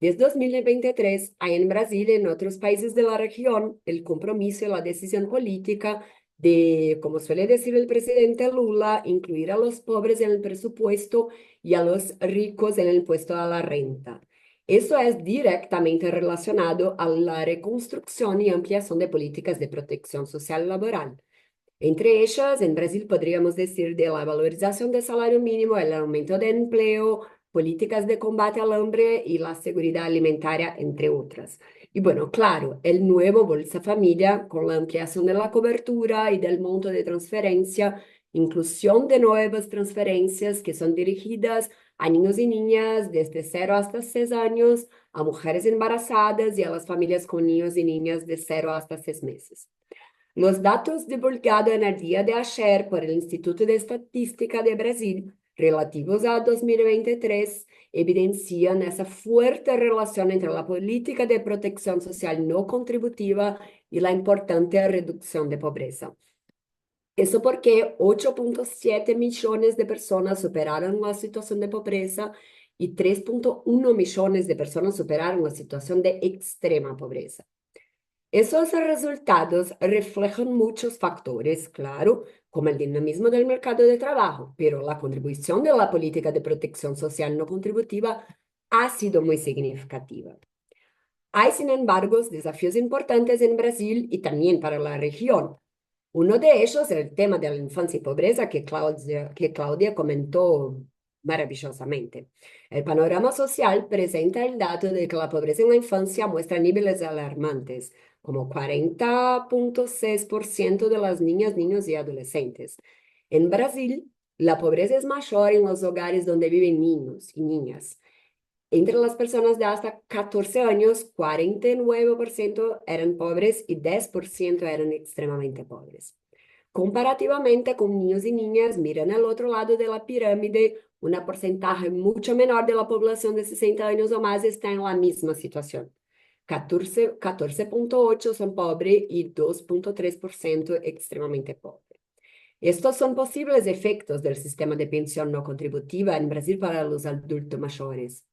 Desde 2023, hay en Brasil y en otros países de la región el compromiso y la decisión política de, como suele decir el presidente Lula, incluir a los pobres en el presupuesto y a los ricos en el impuesto a la renta. Eso es directamente relacionado a la reconstrucción y ampliación de políticas de protección social laboral. Entre ellas, en Brasil podríamos decir de la valorización del salario mínimo, el aumento de empleo, políticas de combate al hambre y la seguridad alimentaria, entre otras. Y bueno, claro, el nuevo Bolsa Familia, con la ampliación de la cobertura y del monto de transferencia, inclusión de nuevas transferencias que son dirigidas a niños y niñas desde 0 hasta 6 años, a mujeres embarazadas y a las familias con niños y niñas de 0 hasta 6 meses. Los datos divulgados en el día de ayer por el Instituto de Estadística de Brasil, relativos a 2023, evidencian esa fuerte relación entre la política de protección social no contributiva y la importante reducción de pobreza. Eso porque 8,7 millones de personas superaron la situación de pobreza y 3,1 millones de personas superaron la situación de extrema pobreza. Esos resultados reflejan muchos factores, claro, como el dinamismo del mercado de trabajo, pero la contribución de la política de protección social no contributiva ha sido muy significativa. Hay, sin embargo, desafíos importantes en Brasil y también para la región. Uno de ellos es el tema de la infancia y pobreza que Claudia comentó maravillosamente. El panorama social presenta el dato de que la pobreza en la infancia muestra niveles alarmantes, como 40,6% de las niñas, niños y adolescentes. En Brasil, la pobreza es mayor en los hogares donde viven niños y niñas. Entre las personas de hasta 14 años, 49% eran pobres y 10% eran extremadamente pobres. Comparativamente con niños y niñas, miran al otro lado de la pirámide, una porcentaje mucho menor de la población de 60 años o más está en la misma situación. 14,8% son pobres y 2,3% extremadamente pobres. Estos son posibles efectos del sistema de pensión no contributiva en Brasil para los adultos mayores.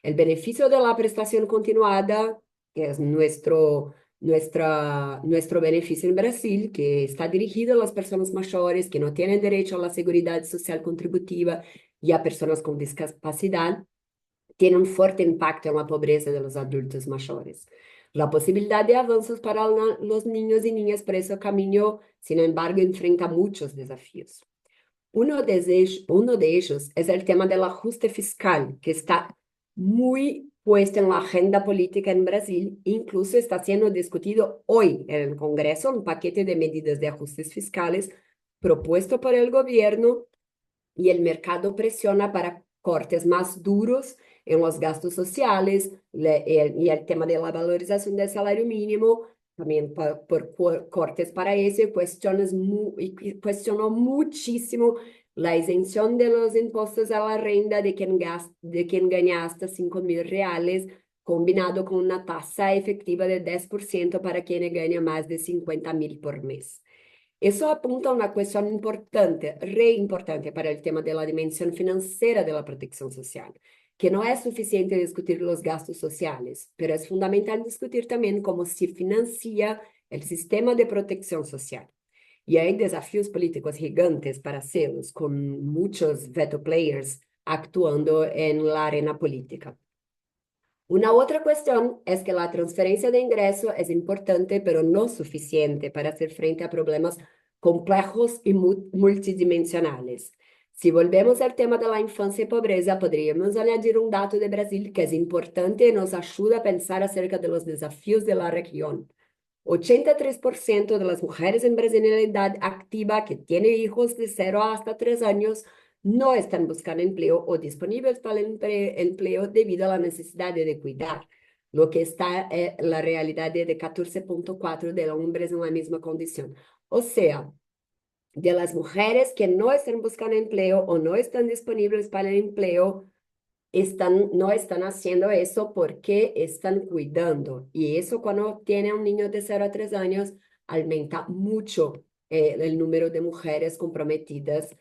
El beneficio de la prestación continuada, que es nuestro beneficio en Brasil, que está dirigido a las personas mayores que no tienen derecho a la seguridad social contributiva y a personas con discapacidad, tiene un fuerte impacto en la pobreza de los adultos mayores. La posibilidad de avances para los niños y niñas por ese camino, sin embargo, enfrenta muchos desafíos. Uno de ellos es el tema del ajuste fiscal, que está muy puesto en la agenda política en Brasil. Incluso está siendo discutido hoy en el Congreso un paquete de medidas de ajustes fiscales propuesto por el gobierno y el mercado presiona para cortes más duros en los gastos sociales y el tema de la valorización del salario mínimo, también por cortes para eso, cuestionó muchísimo la exención de los impuestos a la renta de quien gana hasta 5.000 reales, combinado con una tasa efectiva de 10% para quien gana más de 50.000 por mes. Eso apunta a una cuestión importante, re importante para el tema de la dimensión financiera de la protección social, que no es suficiente discutir los gastos sociales, pero es fundamental discutir también cómo se financia el sistema de protección social. Y hay desafíos políticos gigantes para hacerlos, con muchos veto players actuando en la arena política. Una otra cuestión es que la transferencia de ingreso es importante, pero no suficiente para hacer frente a problemas complejos y multidimensionales. Si volvemos al tema de la infancia y pobreza, podríamos añadir un dato de Brasil que es importante y nos ayuda a pensar acerca de los desafíos de la región. 83% de las mujeres en Brasil en la edad activa que tienen hijos de 0 hasta 3 años no están buscando empleo o disponibles para el empleo debido a la necesidad de cuidar, lo que está la realidad de 14,4% de hombres en la misma condición. O sea, de las mujeres que no están buscando empleo o no están disponibles para el empleo, no están haciendo eso porque están cuidando. Y eso cuando tiene un niño de 0 a 3 años, aumenta mucho el número de mujeres comprometidas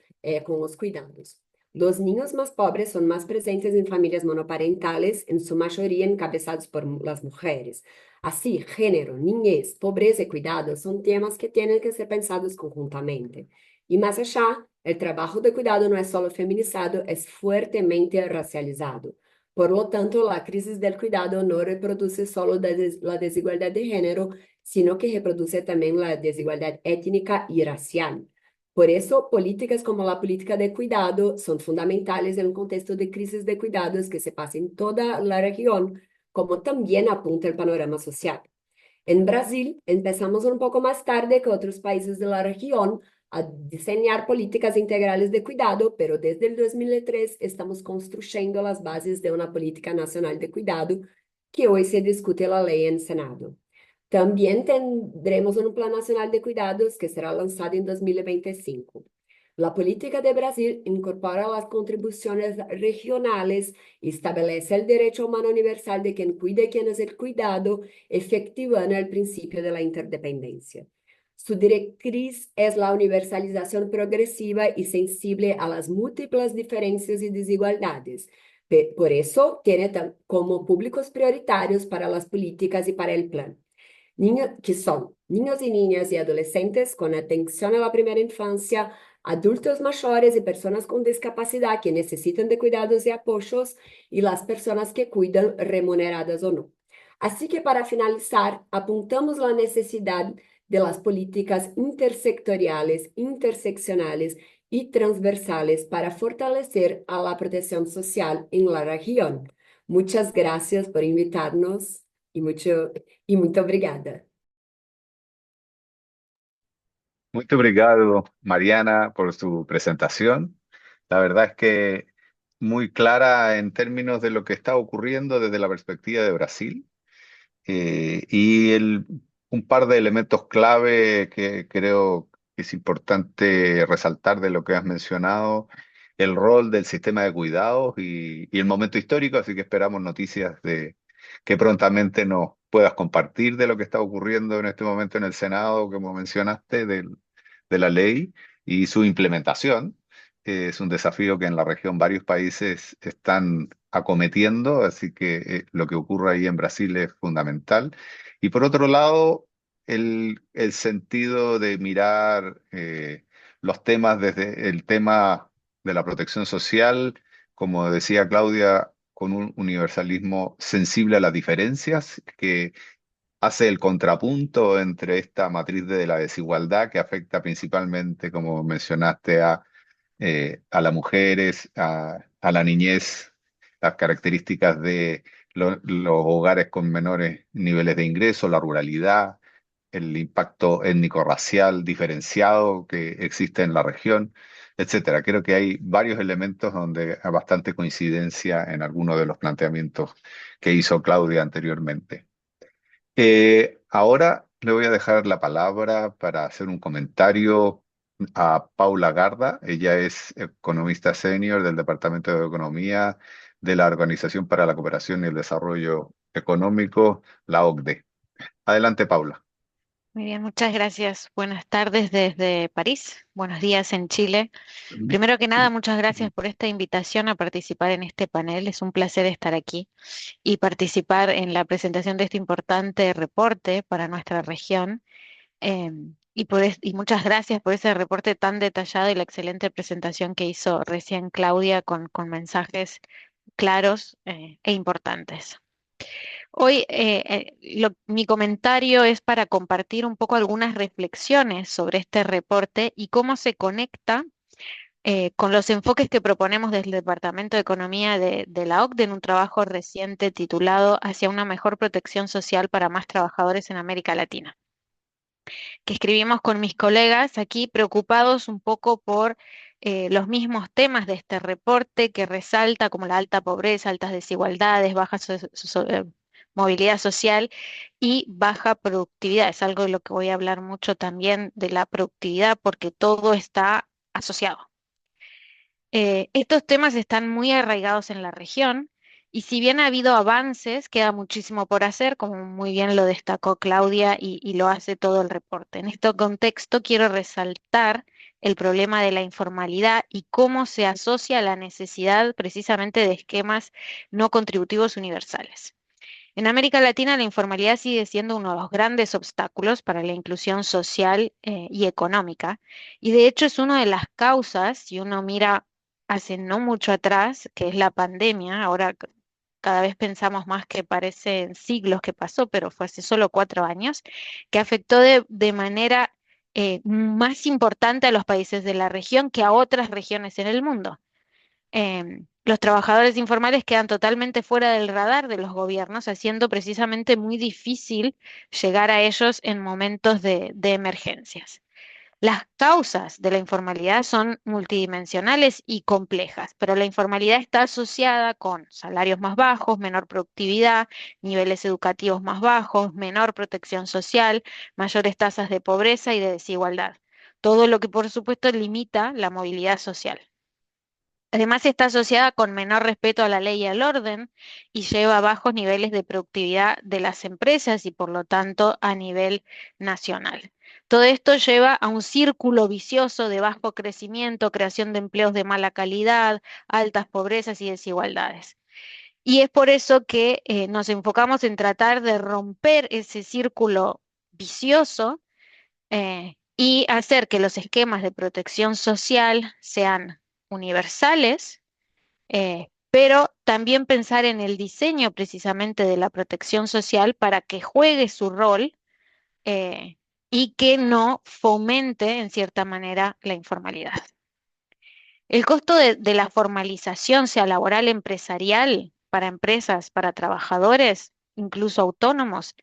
con los cuidados. Los niños más pobres son más presentes en familias monoparentales, en su mayoría encabezados por las mujeres. Así, género, niñez, pobreza y cuidados son temas que tienen que ser pensados conjuntamente. Y más allá, el trabajo de cuidado no es solo feminizado, es fuertemente racializado. Por lo tanto, la crisis del cuidado no reproduce solo la desigualdad de género, sino que reproduce también la desigualdad étnica y racial. Por eso, políticas como la política de cuidado son fundamentales en un contexto de crisis de cuidados que se pasa en toda la región, como también apunta el panorama social. En Brasil, empezamos un poco más tarde que otros países de la región a diseñar políticas integrales de cuidado, pero desde el 2003 estamos construyendo las bases de una política nacional de cuidado que hoy se discute la ley en Senado. También tendremos un Plan Nacional de Cuidados que será lanzado en 2025. La política de Brasil incorpora las contribuciones regionales y establece el derecho humano universal de quien cuide quien es el cuidado, efectivando el principio de la interdependencia. Su directriz es la universalización progresiva y sensible a las múltiples diferencias y desigualdades. Por eso, tiene como públicos prioritarios para las políticas y para el plan que son niños y niñas y adolescentes con atención a la primera infancia, adultos mayores y personas con discapacidad que necesitan de cuidados y apoyos, y las personas que cuidan, remuneradas o no. Así que para finalizar, apuntamos la necesidad de las políticas intersectoriales, interseccionales y transversales para fortalecer a la protección social en la región. Muchas gracias por invitarnos y muito obrigada. Muy obrigado, Mariana, por su presentación. La verdad es que muy clara en términos de lo que está ocurriendo desde la perspectiva de Brasil. Y un par de elementos clave que creo que es importante resaltar de lo que has mencionado, el rol del sistema de cuidados y el momento histórico, así que esperamos noticias de que prontamente nos puedas compartir de lo que está ocurriendo en este momento en el Senado, como mencionaste, de la ley y su implementación. Es un desafío que en la región varios países están acometiendo, así que lo que ocurre ahí en Brasil es fundamental. Y por otro lado, el sentido de mirar los temas desde el tema de la protección social, como decía Claudia, con un universalismo sensible a las diferencias, que hace el contrapunto entre esta matriz de la desigualdad que afecta principalmente, como mencionaste, a las mujeres, a la niñez, las características de los hogares con menores niveles de ingreso, la ruralidad, el impacto étnico-racial diferenciado que existe en la región, etcétera. Creo que hay varios elementos donde hay bastante coincidencia en algunos de los planteamientos que hizo Claudia anteriormente. Ahora le voy a dejar la palabra para hacer un comentario a Paula Garda. Ella es economista senior del Departamento de Economía de la Organización para la Cooperación y el Desarrollo Económico, la OCDE. Adelante, Paula. Muy bien, muchas gracias. Buenas tardes desde París. Buenos días en Chile. Primero que nada, muchas gracias por esta invitación a participar en este panel. Es un placer estar aquí y participar en la presentación de este importante reporte para nuestra región. Y muchas gracias por ese reporte tan detallado y la excelente presentación que hizo recién Claudia con mensajes claros e importantes. Hoy mi comentario es para compartir un poco algunas reflexiones sobre este reporte y cómo se conecta con los enfoques que proponemos desde el Departamento de Economía de la OCDE en un trabajo reciente titulado Hacia una mejor protección social para más trabajadores en América Latina, que escribimos con mis colegas aquí preocupados un poco por los mismos temas de este reporte que resalta como la alta pobreza, altas desigualdades, movilidad social y baja productividad. Es algo de lo que voy a hablar mucho también de la productividad porque todo está asociado. Estos temas están muy arraigados en la región y si bien ha habido avances, queda muchísimo por hacer, como muy bien lo destacó Claudia y lo hace todo el reporte. En este contexto quiero resaltar el problema de la informalidad y cómo se asocia a la necesidad precisamente de esquemas no contributivos universales. En América Latina, la informalidad sigue siendo uno de los grandes obstáculos para la inclusión social y económica, y de hecho es una de las causas, si uno mira hace no mucho atrás, que es la pandemia, ahora cada vez pensamos más que parecen siglos que pasó, pero fue hace solo 4 años, que afectó de manera más importante a los países de la región que a otras regiones en el mundo. Los trabajadores informales quedan totalmente fuera del radar de los gobiernos, haciendo precisamente muy difícil llegar a ellos en momentos de emergencias. Las causas de la informalidad son multidimensionales y complejas, pero la informalidad está asociada con salarios más bajos, menor productividad, niveles educativos más bajos, menor protección social, mayores tasas de pobreza y de desigualdad. Todo lo que por supuesto limita la movilidad social. Además está asociada con menor respeto a la ley y al orden y lleva a bajos niveles de productividad de las empresas y por lo tanto a nivel nacional. Todo esto lleva a un círculo vicioso de bajo crecimiento, creación de empleos de mala calidad, altas pobrezas y desigualdades. Y es por eso que nos enfocamos en tratar de romper ese círculo vicioso y hacer que los esquemas de protección social sean universales, pero también pensar en el diseño precisamente de la protección social para que juegue su rol eh, y que no fomente en cierta manera la informalidad. El costo de la formalización, sea laboral, empresarial, para empresas, para trabajadores, incluso autónomos,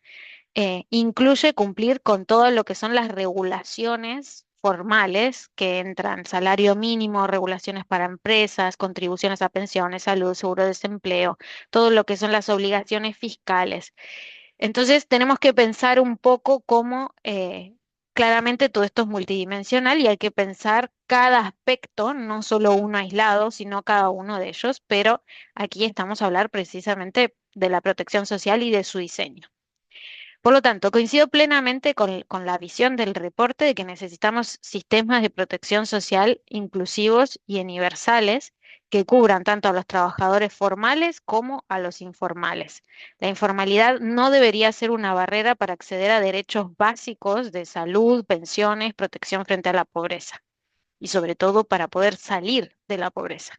incluye cumplir con todo lo que son las regulaciones formales que entran, salario mínimo, regulaciones para empresas, contribuciones a pensiones, salud, seguro de desempleo, todo lo que son las obligaciones fiscales. Entonces tenemos que pensar un poco cómo claramente todo esto es multidimensional y hay que pensar cada aspecto, no solo uno aislado, sino cada uno de ellos, pero aquí estamos a hablar precisamente de la protección social y de su diseño. Por lo tanto, coincido plenamente con la visión del reporte de que necesitamos sistemas de protección social inclusivos y universales que cubran tanto a los trabajadores formales como a los informales. La informalidad no debería ser una barrera para acceder a derechos básicos de salud, pensiones, protección frente a la pobreza y sobre todo para poder salir de la pobreza.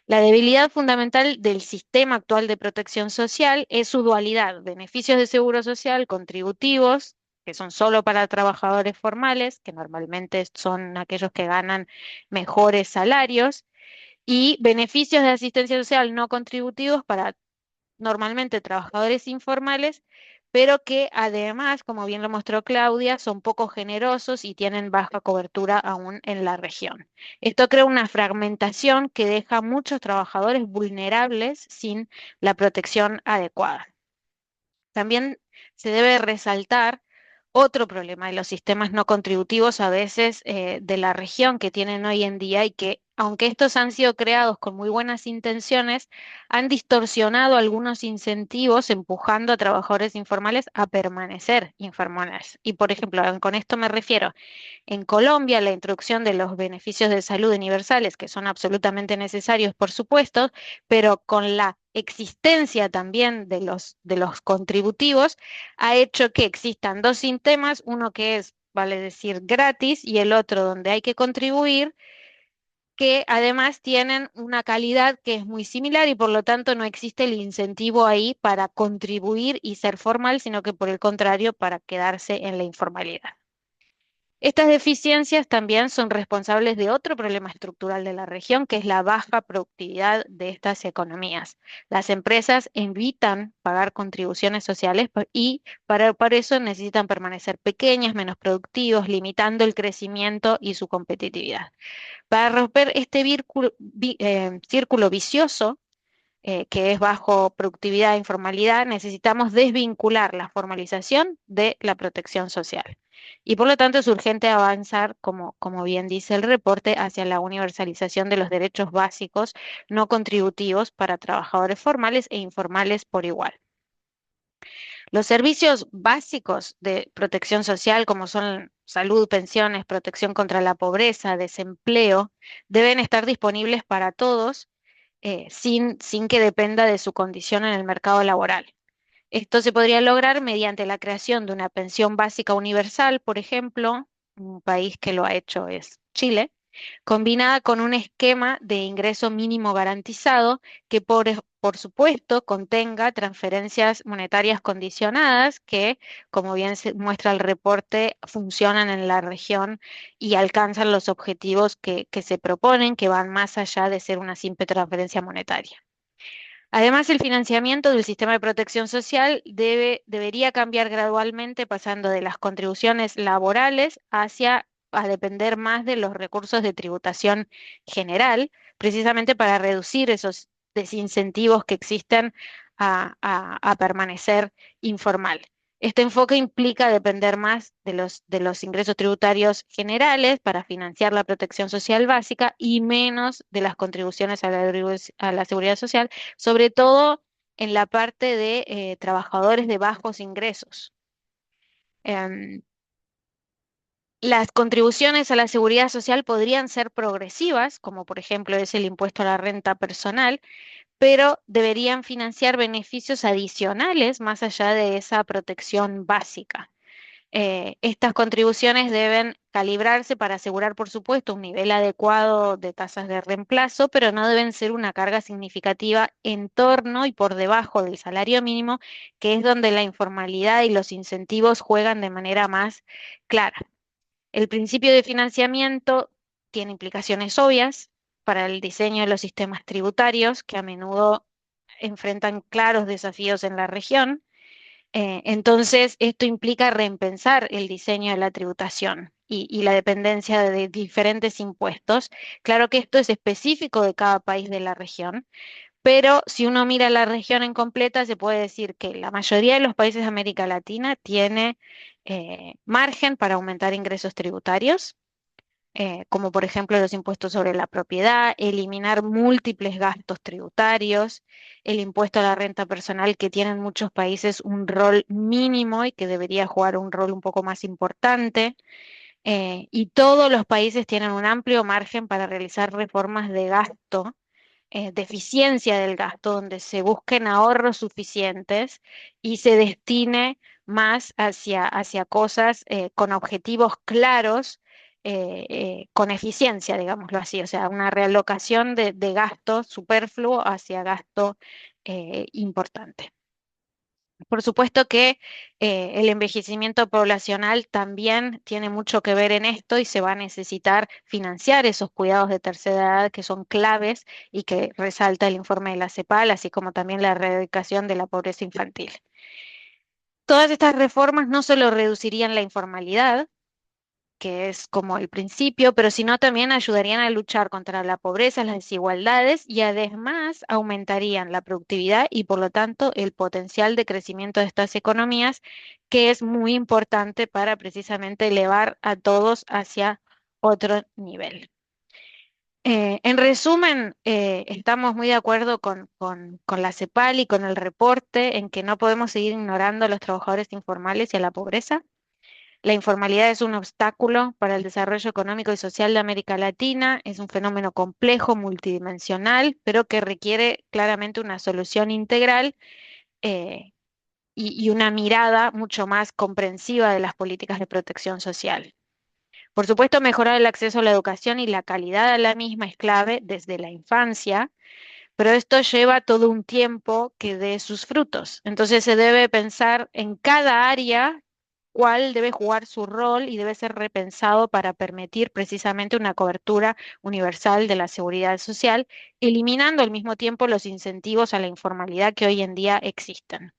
La debilidad fundamental del sistema actual de protección social es su dualidad, beneficios de seguro social contributivos, que son solo para trabajadores formales, que normalmente son aquellos que ganan mejores salarios, y beneficios de asistencia social no contributivos para normalmente trabajadores informales, pero que además, como bien lo mostró Claudia, son poco generosos y tienen baja cobertura aún en la región. Esto crea una fragmentación que deja a muchos trabajadores vulnerables sin la protección adecuada. También se debe resaltar otro problema de los sistemas no contributivos a veces de la región que tienen hoy en día y que, aunque estos han sido creados con muy buenas intenciones, han distorsionado algunos incentivos empujando a trabajadores informales a permanecer informales. Y, por ejemplo, con esto me refiero en Colombia, la introducción de los beneficios de salud universales, que son absolutamente necesarios, por supuesto, pero con la existencia también de los contributivos, ha hecho que existan dos sistemas, uno que es, vale decir, gratis y el otro donde hay que contribuir, que además tienen una calidad que es muy similar y por lo tanto no existe el incentivo ahí para contribuir y ser formal, sino que por el contrario, para quedarse en la informalidad. Estas deficiencias también son responsables de otro problema estructural de la región, que es la baja productividad de estas economías. Las empresas evitan pagar contribuciones sociales y para eso necesitan permanecer pequeñas, menos productivos, limitando el crecimiento y su competitividad. Para romper este círculo vicioso, que es bajo productividad e informalidad, necesitamos desvincular la formalización de la protección social. Y por lo tanto es urgente avanzar, como bien dice el reporte, hacia la universalización de los derechos básicos no contributivos para trabajadores formales e informales por igual. Los servicios básicos de protección social, como son salud, pensiones, protección contra la pobreza, desempleo, deben estar disponibles para todos sin que dependa de su condición en el mercado laboral. Esto se podría lograr mediante la creación de una pensión básica universal, por ejemplo, un país que lo ha hecho es Chile, combinada con un esquema de ingreso mínimo garantizado que por supuesto contenga transferencias monetarias condicionadas que, como bien se muestra el reporte, funcionan en la región y alcanzan los objetivos que se proponen, que van más allá de ser una simple transferencia monetaria. Además, el financiamiento del sistema de protección social debería cambiar gradualmente, pasando de las contribuciones laborales hacia a depender más de los recursos de tributación general, precisamente para reducir esos desincentivos que existen a permanecer informal. Este enfoque implica depender más de los ingresos tributarios generales para financiar la protección social básica y menos de las contribuciones a la seguridad social, sobre todo en la parte de trabajadores de bajos ingresos. Em, las contribuciones a la seguridad social podrían ser progresivas, como por ejemplo es el impuesto a la renta personal, pero deberían financiar beneficios adicionales más allá de esa protección básica. Estas contribuciones deben calibrarse para asegurar, por supuesto, un nivel adecuado de tasas de reemplazo, pero no deben ser una carga significativa en torno y por debajo del salario mínimo, que es donde la informalidad y los incentivos juegan de manera más clara. El principio de financiamiento tiene implicaciones obvias para el diseño de los sistemas tributarios, que a menudo enfrentan claros desafíos en la región. Entonces, esto implica repensar el diseño de la tributación y la dependencia de diferentes impuestos. Claro que esto es específico de cada país de la región, pero si uno mira la región en completa, se puede decir que la mayoría de los países de América Latina tiene margen para aumentar ingresos tributarios, como por ejemplo los impuestos sobre la propiedad, eliminar múltiples gastos tributarios, el impuesto a la renta personal que tiene en muchos países un rol mínimo y que debería jugar un rol un poco más importante. Y todos los países tienen un amplio margen para realizar reformas de gasto, de eficiencia del gasto, donde se busquen ahorros suficientes y se destine más hacia cosas con objetivos claros, con eficiencia, digámoslo así, o sea, una realocación de gasto superfluo hacia gasto importante. Por supuesto que el envejecimiento poblacional también tiene mucho que ver en esto y se va a necesitar financiar esos cuidados de tercera edad que son claves y que resalta el informe de la CEPAL, así como también la erradicación de la pobreza infantil. Todas estas reformas no solo reducirían la informalidad, que es como el principio, pero sino también ayudarían a luchar contra la pobreza, las desigualdades y además aumentarían la productividad y por lo tanto el potencial de crecimiento de estas economías, que es muy importante para precisamente elevar a todos hacia otro nivel. En resumen, estamos muy de acuerdo con la CEPAL y con el reporte en que no podemos seguir ignorando a los trabajadores informales y a la pobreza. La informalidad es un obstáculo para el desarrollo económico y social de América Latina, es un fenómeno complejo, multidimensional, pero que requiere claramente una solución integral eh, y una mirada mucho más comprensiva de las políticas de protección social. Por supuesto, mejorar el acceso a la educación y la calidad de la misma es clave desde la infancia, pero esto lleva todo un tiempo que dé sus frutos. Entonces se debe pensar en cada área cuál debe jugar su rol y debe ser repensado para permitir precisamente una cobertura universal de la seguridad social, eliminando al mismo tiempo los incentivos a la informalidad que hoy en día existen.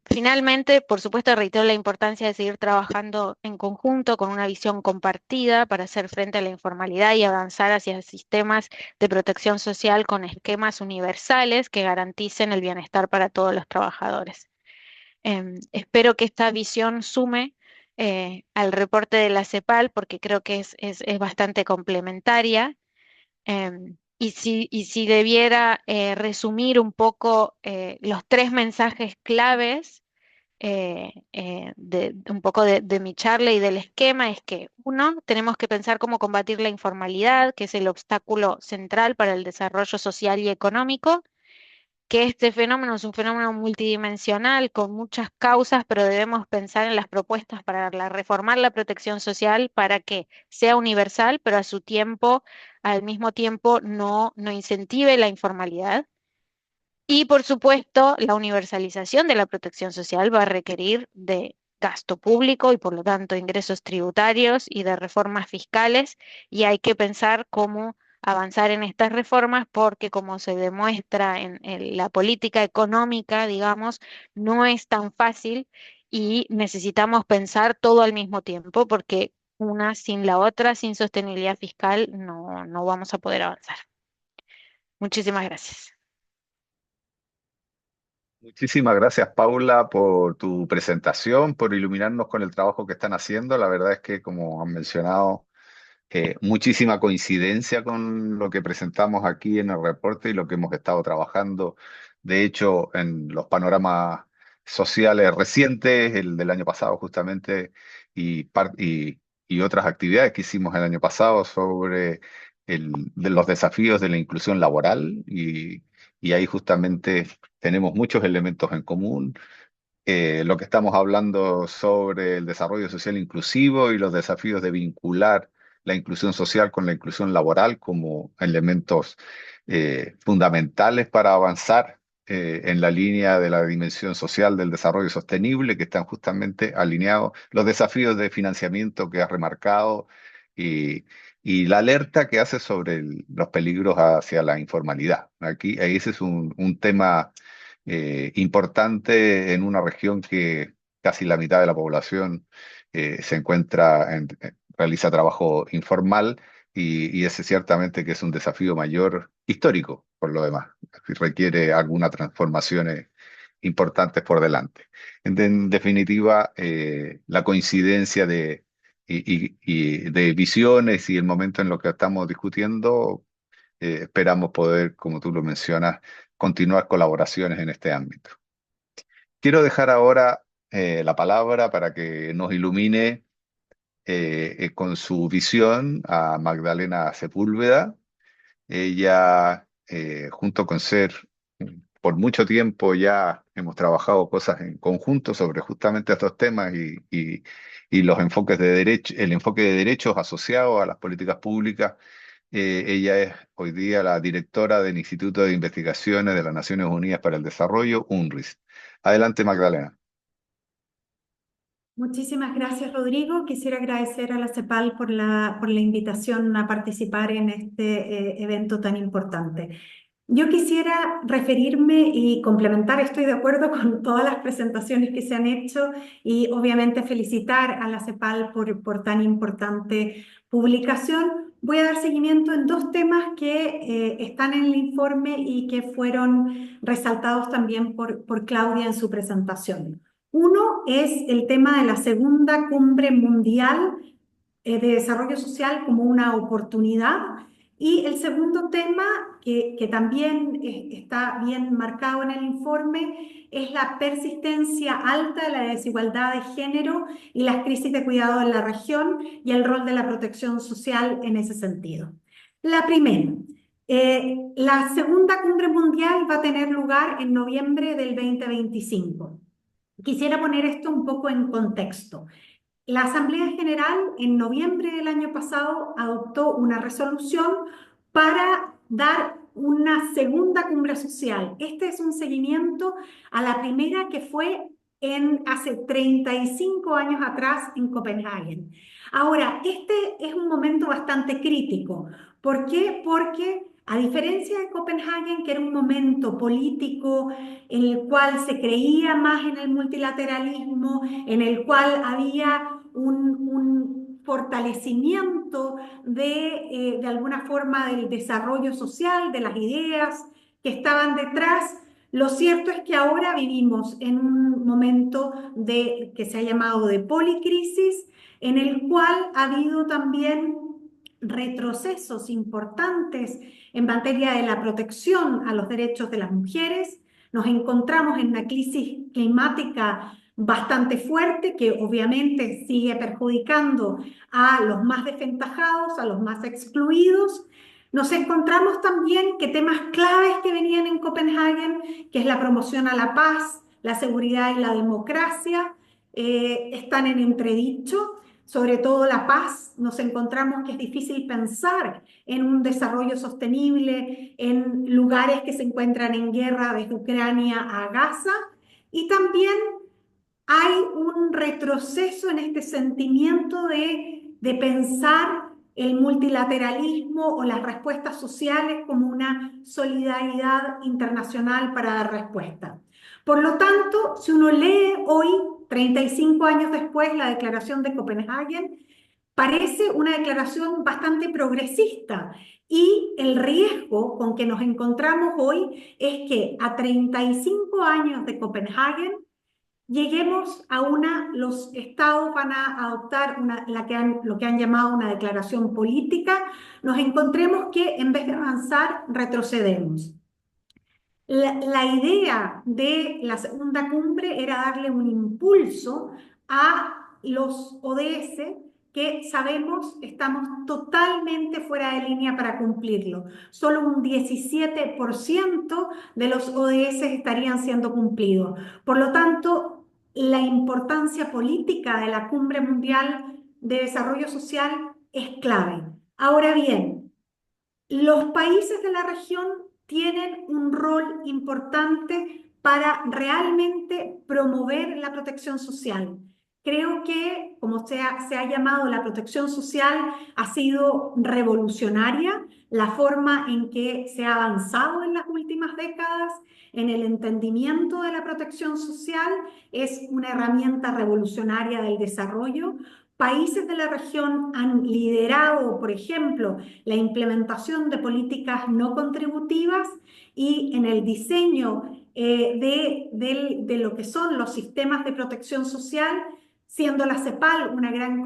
Finalmente, por supuesto, reitero la importancia de seguir trabajando en conjunto con una visión compartida para hacer frente a la informalidad y avanzar hacia sistemas de protección social con esquemas universales que garanticen el bienestar para todos los trabajadores. Espero que esta visión sume al reporte de la CEPAL porque creo que es bastante complementaria. Y si debiera resumir un poco los tres mensajes claves un poco de mi charla y del esquema, es que uno, tenemos que pensar cómo combatir la informalidad, que es el obstáculo central para el desarrollo social y económico, que este fenómeno es un fenómeno multidimensional con muchas causas, pero debemos pensar en las propuestas para reformar la protección social para que sea universal, pero al mismo tiempo, no incentive la informalidad. Y por supuesto, la universalización de la protección social va a requerir de gasto público y por lo tanto ingresos tributarios y de reformas fiscales y hay que pensar cómo avanzar en estas reformas porque como se demuestra en la política económica, digamos, no es tan fácil y necesitamos pensar todo al mismo tiempo porque una sin la otra, sin sostenibilidad fiscal, no vamos a poder avanzar. Muchísimas gracias. Muchísimas gracias, Paula, por tu presentación, por iluminarnos con el trabajo que están haciendo. La verdad es que, como han mencionado, muchísima coincidencia con lo que presentamos aquí en el reporte y lo que hemos estado trabajando. De hecho, en los panoramas sociales recientes, el del año pasado justamente, y otras actividades que hicimos el año pasado sobre los desafíos de la inclusión laboral. Y ahí justamente tenemos muchos elementos en común, lo que estamos hablando sobre el desarrollo social inclusivo y los desafíos de vincular la inclusión social con la inclusión laboral como elementos fundamentales para avanzar en la línea de la dimensión social del desarrollo sostenible, que están justamente alineados los desafíos de financiamiento que has remarcado y la alerta que hace sobre los peligros hacia la informalidad. Ahí ese es un tema importante en una región que casi la mitad de la población se encuentra realiza trabajo informal y ese ciertamente que es un desafío mayor histórico por lo demás. Requiere algunas transformaciones importantes por delante. En definitiva, la coincidencia y de visiones y el momento en lo que estamos discutiendo, esperamos poder, como tú lo mencionas, continuar colaboraciones en este ámbito. Quiero dejar ahora la palabra para que nos ilumine con su visión a Magdalena Sepúlveda. Ella, junto con Ser, por mucho tiempo ya hemos trabajado cosas en conjunto sobre justamente estos temas y los enfoques de derecho, el enfoque de derechos asociados a las políticas públicas. Ella es hoy día la directora del Instituto de Investigaciones de las Naciones Unidas para el Desarrollo, UNRIS. Adelante, Magdalena. Muchísimas gracias, Rodrigo. Quisiera agradecer a la CEPAL por la invitación a participar en este evento tan importante. Yo quisiera referirme y complementar, estoy de acuerdo con todas las presentaciones que se han hecho y obviamente felicitar a la CEPAL por tan importante publicación. Voy a dar seguimiento en dos temas que están en el informe y que fueron resaltados también por Claudia en su presentación. Uno es el tema de la segunda cumbre mundial de desarrollo social como una oportunidad. Y el segundo tema, que también está bien marcado en el informe, es la persistencia alta de la desigualdad de género y las crisis de cuidado en la región y el rol de la protección social en ese sentido. La primera, la segunda cumbre mundial va a tener lugar en noviembre del 2025. Quisiera poner esto un poco en contexto. La Asamblea General en noviembre del año pasado adoptó una resolución para dar una segunda cumbre social. Este es un seguimiento a la primera que fue hace 35 años atrás en Copenhague. Ahora, este es un momento bastante crítico. ¿Por qué? Porque a diferencia de Copenhague, que era un momento político en el cual se creía más en el multilateralismo, en el cual había un fortalecimiento de alguna forma del desarrollo social, de las ideas que estaban detrás. Lo cierto es que ahora vivimos en un momento que se ha llamado de policrisis, en el cual ha habido también retrocesos importantes en materia de la protección a los derechos de las mujeres. Nos encontramos en una crisis climática bastante fuerte que obviamente sigue perjudicando a los más desventajados, a los más excluidos. Nos encontramos también que temas claves que venían en Copenhague, que es la promoción a la paz, la seguridad y la democracia, están en entredicho. Sobre todo la paz, nos encontramos que es difícil pensar en un desarrollo sostenible en lugares que se encuentran en guerra desde Ucrania a Gaza. Y también hay un retroceso en este sentimiento de pensar el multilateralismo o las respuestas sociales como una solidaridad internacional para dar respuesta. Por lo tanto, si uno lee hoy 35 años después, la Declaración de Copenhague parece una declaración bastante progresista y el riesgo con que nos encontramos hoy es que a 35 años de Copenhague lleguemos a los estados van a adoptar lo que han llamado una declaración política, nos encontremos que en vez de avanzar, retrocedemos. La idea de la segunda cumbre era darle un impulso a los ODS que sabemos estamos totalmente fuera de línea para cumplirlo. Solo un 17% de los ODS estarían siendo cumplidos. Por lo tanto, la importancia política de la Cumbre Mundial de Desarrollo Social es clave. Ahora bien, los países de la región tienen un rol importante para realmente promover la protección social. Creo que, como se ha llamado, la protección social ha sido revolucionaria, la forma en que se ha avanzado en las últimas décadas en el entendimiento de la protección social es una herramienta revolucionaria del desarrollo. Países de la región han liderado, por ejemplo, la implementación de políticas no contributivas y en el diseño de lo que son los sistemas de protección social, siendo la CEPAL una gran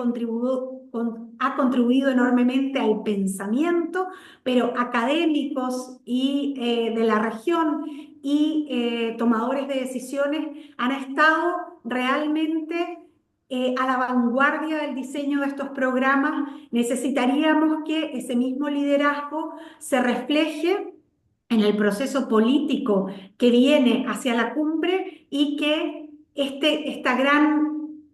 ha contribuido enormemente al pensamiento, pero académicos y de la región y tomadores de decisiones han estado realmente a la vanguardia del diseño de estos programas. Necesitaríamos que ese mismo liderazgo se refleje en el proceso político que viene hacia la cumbre y que esta gran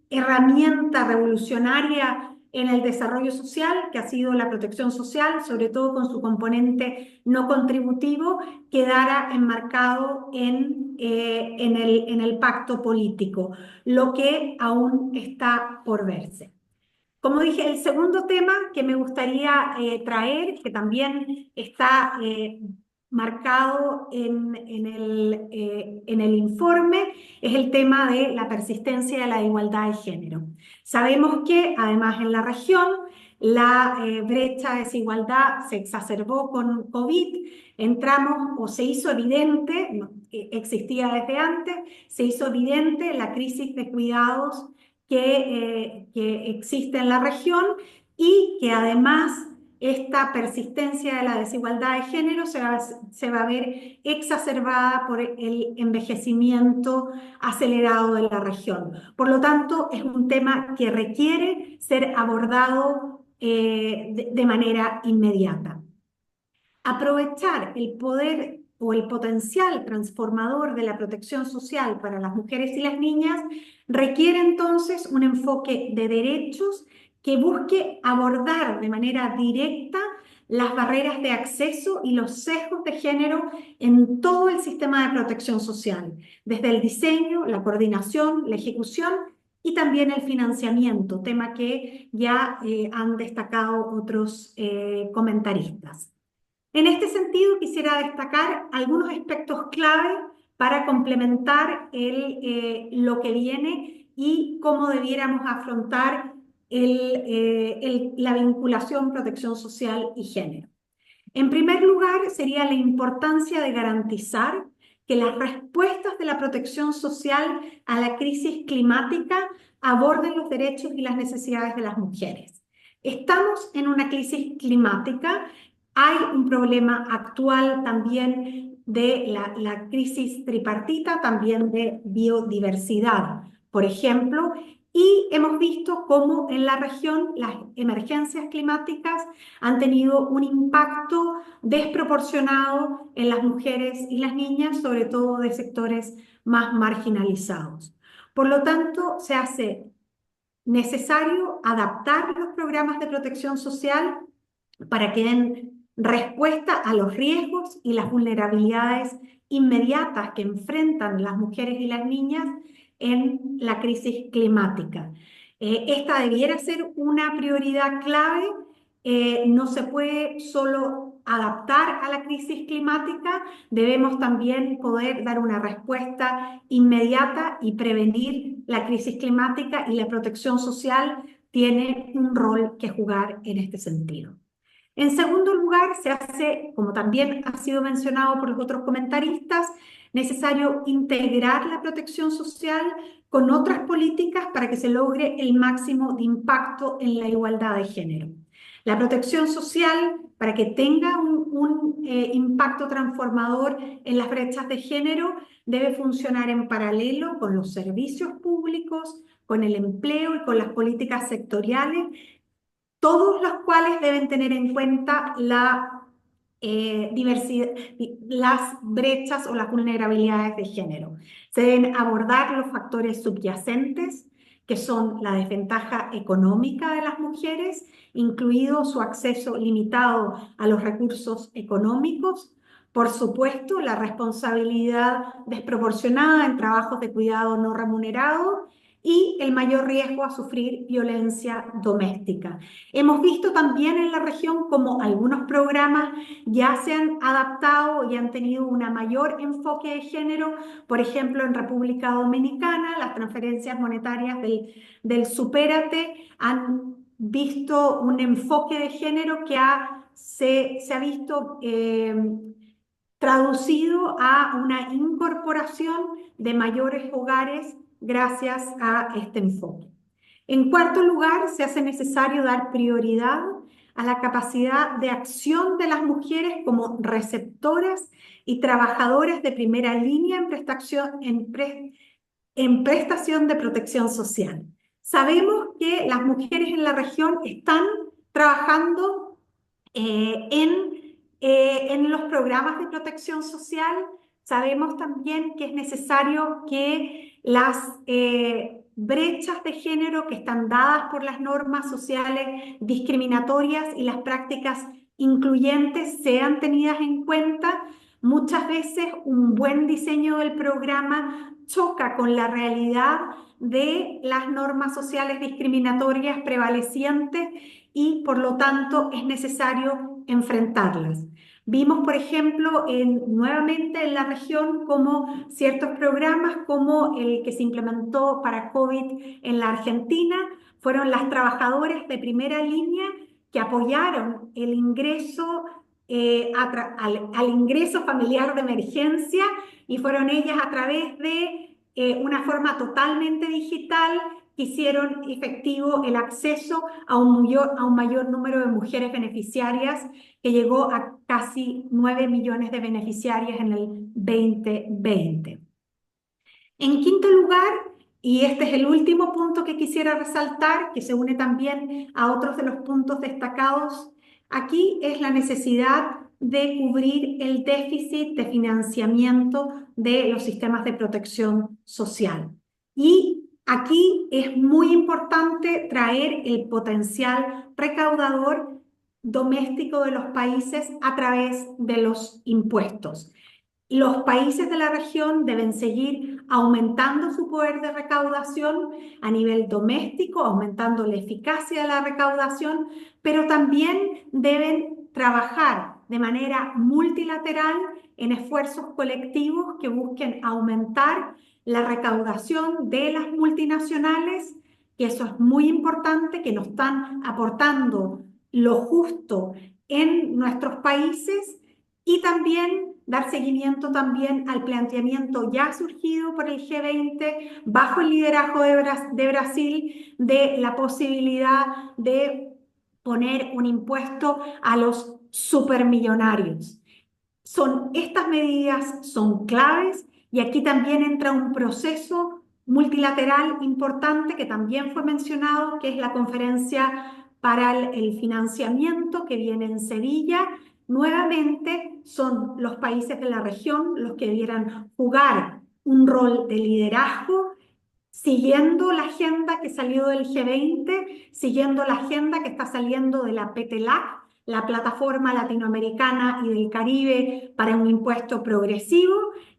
herramienta revolucionaria en el desarrollo social, que ha sido la protección social, sobre todo con su componente no contributivo, quedara enmarcado en el pacto político, lo que aún está por verse. Como dije, el segundo tema que me gustaría traer, que también está marcado en el informe, es el tema de la persistencia de la igualdad de género. Sabemos que además en la región la brecha de desigualdad se exacerbó con COVID, entramos o se hizo evidente, existía desde antes, se hizo evidente la crisis de cuidados que existe en la región y que además esta persistencia de la desigualdad de género se va a ver exacerbada por el envejecimiento acelerado de la región. Por lo tanto, es un tema que requiere ser abordado de manera inmediata. Aprovechar el poder o el potencial transformador de la protección social para las mujeres y las niñas requiere entonces un enfoque de derechos que busque abordar de manera directa las barreras de acceso y los sesgos de género en todo el sistema de protección social, desde el diseño, la coordinación, la ejecución y también el financiamiento, tema que ya han destacado otros comentaristas. En este sentido, quisiera destacar algunos aspectos clave para complementar lo que viene y cómo debiéramos afrontar la vinculación, protección social y género. En primer lugar, sería la importancia de garantizar que las respuestas de la protección social a la crisis climática aborden los derechos y las necesidades de las mujeres. Estamos en una crisis climática. Hay un problema actual también de la crisis tripartita, también de biodiversidad, por ejemplo, y hemos visto cómo en la región las emergencias climáticas han tenido un impacto desproporcionado en las mujeres y las niñas, sobre todo de sectores más marginalizados. Por lo tanto, se hace necesario adaptar los programas de protección social para que den respuesta a los riesgos y las vulnerabilidades inmediatas que enfrentan las mujeres y las niñas en la crisis climática. Esta debiera ser una prioridad clave no se puede solo adaptar a la crisis climática, debemos también poder dar una respuesta inmediata y prevenir la crisis climática, y la protección social tiene un rol que jugar en este sentido. En segundo lugar, se hace, como también ha sido mencionado por los otros comentaristas, necesario integrar la protección social con otras políticas para que se logre el máximo de impacto en la igualdad de género. La protección social, para que tenga un impacto transformador en las brechas de género, debe funcionar en paralelo con los servicios públicos, con el empleo y con las políticas sectoriales, todos los cuales deben tener en cuenta la diversidad, las brechas o las vulnerabilidades de género. Se deben abordar los factores subyacentes, que son la desventaja económica de las mujeres, incluido su acceso limitado a los recursos económicos, por supuesto, la responsabilidad desproporcionada en trabajos de cuidado no remunerado y el mayor riesgo a sufrir violencia doméstica. Hemos visto también en la región cómo algunos programas ya se han adaptado y han tenido un mayor enfoque de género. Por ejemplo, en República Dominicana, las transferencias monetarias del Supérate han visto un enfoque de género que se ha visto traducido a una incorporación de mayores hogares gracias a este enfoque. En cuarto lugar, se hace necesario dar prioridad a la capacidad de acción de las mujeres como receptoras y trabajadoras de primera línea en prestación de protección social. Sabemos que las mujeres en la región están trabajando en los programas de protección social. Sabemos también que es necesario que las brechas de género que están dadas por las normas sociales discriminatorias y las prácticas incluyentes sean tenidas en cuenta. Muchas veces un buen diseño del programa choca con la realidad de las normas sociales discriminatorias prevalecientes y por lo tanto es necesario enfrentarlas. Vimos, por ejemplo, nuevamente en la región como ciertos programas como el que se implementó para COVID en la Argentina fueron las trabajadoras de primera línea que apoyaron el ingreso al ingreso familiar de emergencia, y fueron ellas a través de una forma totalmente digital que hicieron efectivo el acceso a un mayor número de mujeres beneficiarias, que llegó a casi 9 millones de beneficiarias en el 2020. En quinto lugar, y este es el último punto que quisiera resaltar, que se une también a otros de los puntos destacados aquí, es la necesidad de cubrir el déficit de financiamiento de los sistemas de protección social. Y aquí es muy importante traer el potencial recaudador doméstico de los países a través de los impuestos. Los países de la región deben seguir aumentando su poder de recaudación a nivel doméstico, aumentando la eficacia de la recaudación, pero también deben trabajar de manera multilateral en esfuerzos colectivos que busquen aumentar la recaudación de las multinacionales, que eso es muy importante, que nos están aportando lo justo en nuestros países, y también dar seguimiento también al planteamiento ya surgido por el G20 bajo el liderazgo de Brasil de la posibilidad de poner un impuesto a los supermillonarios. Estas medidas son claves, y aquí también entra un proceso multilateral importante que también fue mencionado, que es la conferencia para el financiamiento que viene en Sevilla. Nuevamente son los países de la región los que debieran jugar un rol de liderazgo, siguiendo la agenda que salió del G20, siguiendo la agenda que está saliendo de la PTLAC, la Plataforma Latinoamericana y del Caribe para un impuesto progresivo,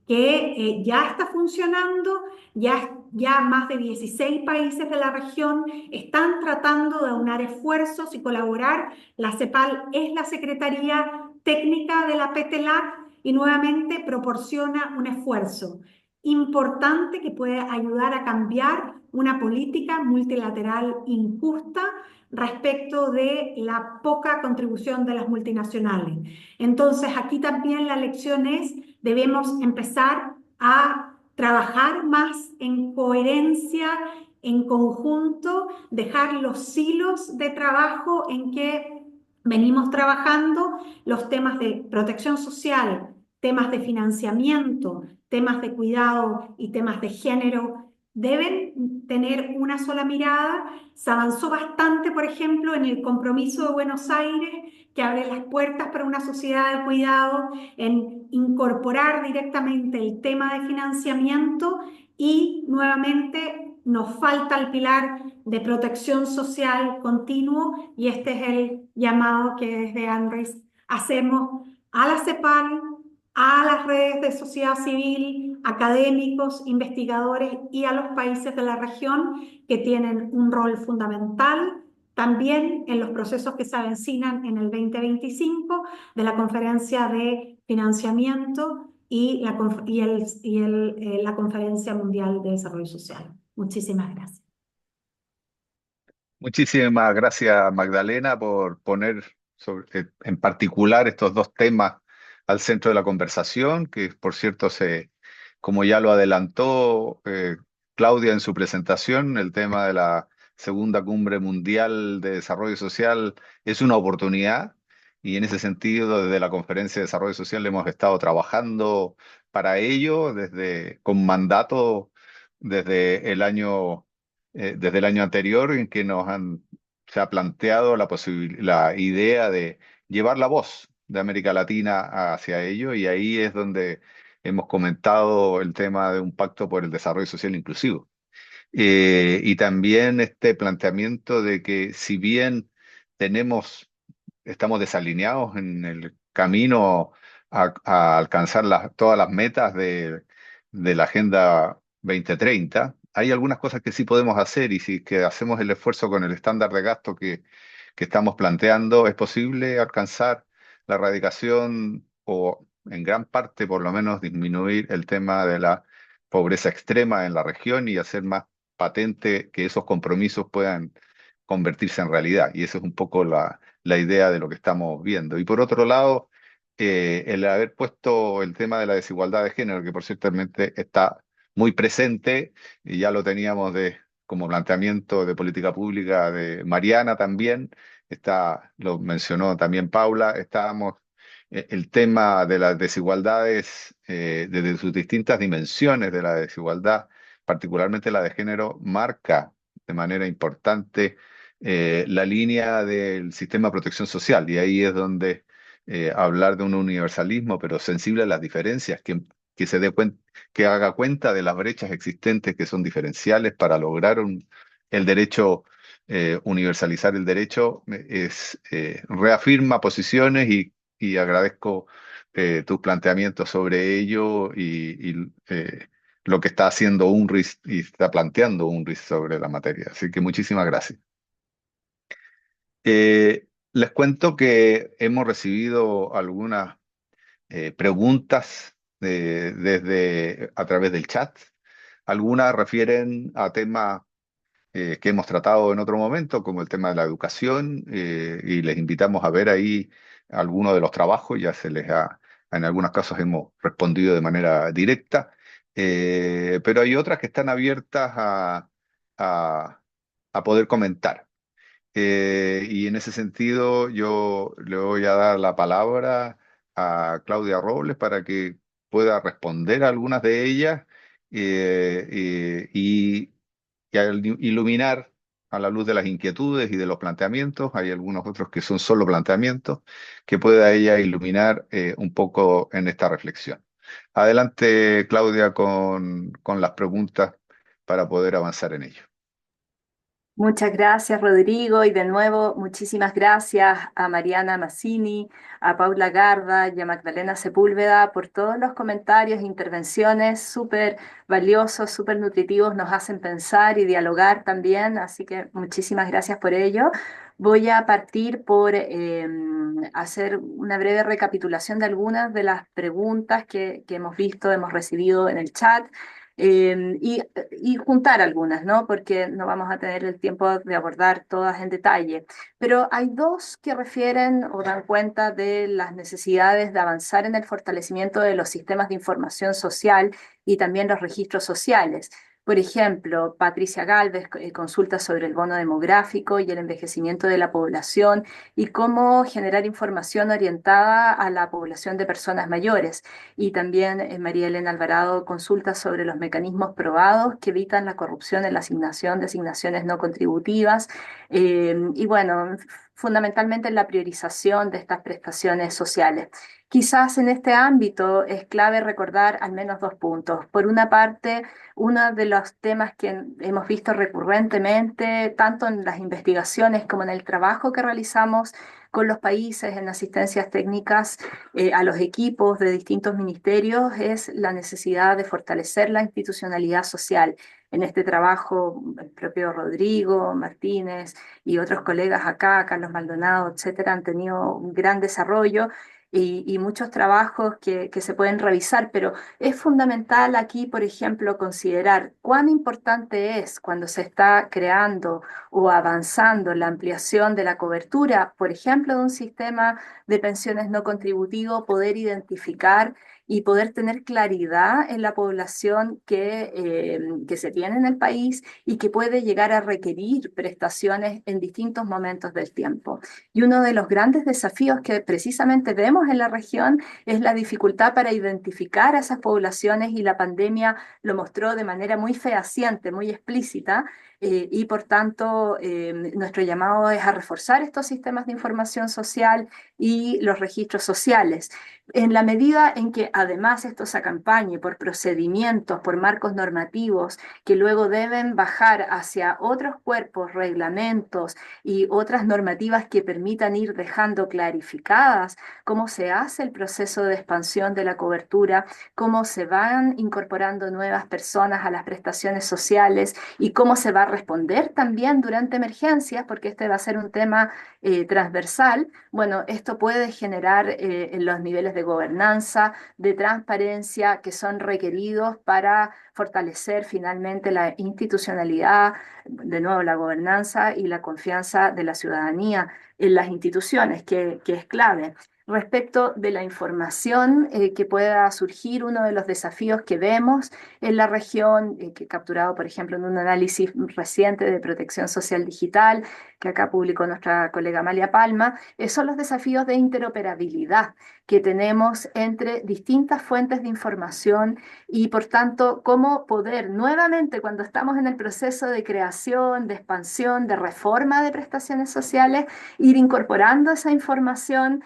que ya está funcionando, ya ya más de 16 países de la región están tratando de aunar esfuerzos y colaborar. La CEPAL es la Secretaría Técnica de la PTLAC y nuevamente proporciona un esfuerzo importante que puede ayudar a cambiar una política multilateral injusta respecto de la poca contribución de las multinacionales. Entonces, aquí también la lección es, debemos empezar a trabajar más en coherencia, en conjunto, dejar los silos de trabajo en que venimos trabajando, los temas de protección social, temas de financiamiento, temas de cuidado y temas de género deben tener una sola mirada. Se avanzó bastante, por ejemplo, en el compromiso de Buenos Aires, que abre las puertas para una sociedad de cuidado, en incorporar directamente el tema de financiamiento y nuevamente nos falta el pilar de protección social continuo y este es el llamado que desde ANRES hacemos a la CEPAL, a las redes de sociedad civil, académicos, investigadores y a los países de la región que tienen un rol fundamental también en los procesos que se avecinan en el 2025 de la conferencia de financiamiento y la conferencia mundial de desarrollo social. Muchísimas gracias. Muchísimas gracias, Magdalena, por poner en particular estos dos temas al centro de la conversación, que por cierto, como ya lo adelantó Claudia en su presentación, el tema de la Segunda Cumbre Mundial de Desarrollo Social es una oportunidad y en ese sentido, desde la Conferencia de Desarrollo Social hemos estado trabajando para ello con mandato desde el año anterior en que se ha planteado la idea de llevar la voz de América Latina hacia ello y ahí es donde hemos comentado el tema de un pacto por el desarrollo social inclusivo. Y también este planteamiento de que si bien estamos desalineados en el camino a alcanzar todas las metas de la Agenda 2030. Hay algunas cosas que sí podemos hacer y si que hacemos el esfuerzo con el estándar de gasto que estamos planteando, es posible alcanzar la erradicación o en gran parte por lo menos disminuir el tema de la pobreza extrema en la región y hacer más patente que esos compromisos puedan convertirse en realidad. Y eso es un poco la idea de lo que estamos viendo. Y por otro lado, el haber puesto el tema de la desigualdad de género, que por ciertamente está muy presente, y ya lo teníamos como planteamiento de política pública de Mariana también, lo mencionó también Paula, el tema de las desigualdades desde sus distintas dimensiones de la desigualdad, particularmente la de género, marca de manera importante la línea del sistema de protección social, y ahí es donde hablar de un universalismo, pero sensible a las diferencias, que se dé cuenta, que haga cuenta de las brechas existentes que son diferenciales para lograr el derecho, universalizar el derecho, reafirma posiciones y agradezco tus planteamientos sobre ello y lo que está haciendo UNRWA y está planteando UNRWA sobre la materia. Así que muchísimas gracias. Les cuento que hemos recibido algunas preguntas a través del chat. Algunas refieren a temas que hemos tratado en otro momento, como el tema de la educación, y les invitamos a ver ahí algunos de los trabajos. En algunos casos hemos respondido de manera directa, pero hay otras que están abiertas a a poder comentar. Y en ese sentido, yo le voy a dar la palabra a Claudia Robles para que pueda responder a algunas de ellas y al iluminar a la luz de las inquietudes y de los planteamientos. Hay algunos otros que son solo planteamientos, que pueda ella iluminar un poco en esta reflexión. Adelante, Claudia, con las preguntas para poder avanzar en ello. Muchas gracias, Rodrigo, y de nuevo muchísimas gracias a Mariana Mazzini, a Paula Garda y a Magdalena Sepúlveda por todos los comentarios e intervenciones súper valiosos, súper nutritivos, nos hacen pensar y dialogar también, así que muchísimas gracias por ello. Voy a partir por hacer una breve recapitulación de algunas de las preguntas que hemos visto, hemos recibido en el chat. Y juntar algunas, ¿no? Porque no vamos a tener el tiempo de abordar todas en detalle. Pero hay dos que refieren o dan cuenta de las necesidades de avanzar en el fortalecimiento de los sistemas de información social y también los registros sociales. Por ejemplo, Patricia Gálvez consulta sobre el bono demográfico y el envejecimiento de la población y cómo generar información orientada a la población de personas mayores. Y también María Elena Alvarado consulta sobre los mecanismos probados que evitan la corrupción en la asignación de asignaciones no contributivas. Y bueno, fundamentalmente en la priorización de estas prestaciones sociales. Quizás en este ámbito es clave recordar al menos dos puntos. Por una parte, uno de los temas que hemos visto recurrentemente, tanto en las investigaciones como en el trabajo que realizamos con los países en asistencias técnicas a los equipos de distintos ministerios, es la necesidad de fortalecer la institucionalidad social. En este trabajo, el propio Rodrigo Martínez y otros colegas acá, Carlos Maldonado, etcétera, han tenido un gran desarrollo y muchos trabajos que se pueden revisar, pero es fundamental aquí, por ejemplo, considerar cuán importante es cuando se está creando o avanzando la ampliación de la cobertura, por ejemplo, de un sistema de pensiones no contributivo, poder identificar y poder tener claridad en la población que se tiene en el país y que puede llegar a requerir prestaciones en distintos momentos del tiempo. Y uno de los grandes desafíos que precisamente vemos en la región es la dificultad para identificar a esas poblaciones y la pandemia lo mostró de manera muy fehaciente, muy explícita, y por tanto nuestro llamado es a reforzar estos sistemas de información social y los registros sociales. En la medida en que además esto se acompañe por procedimientos, por marcos normativos que luego deben bajar hacia otros cuerpos, reglamentos y otras normativas que permitan ir dejando clarificadas cómo se hace el proceso de expansión de la cobertura, cómo se van incorporando nuevas personas a las prestaciones sociales y cómo se va a responder también durante emergencias, porque este va a ser un tema transversal. Bueno, esto puede generar en los niveles de gobernanza, de transparencia que son requeridos para fortalecer finalmente la institucionalidad, de nuevo la gobernanza y la confianza de la ciudadanía en las instituciones, que es clave. Respecto de la información que pueda surgir, uno de los desafíos que vemos en la región, que he capturado, por ejemplo, en un análisis reciente de protección social digital, que acá publicó nuestra colega Amalia Palma, son los desafíos de interoperabilidad que tenemos entre distintas fuentes de información y, por tanto, cómo poder nuevamente, cuando estamos en el proceso de creación, de expansión, de reforma de prestaciones sociales, ir incorporando esa información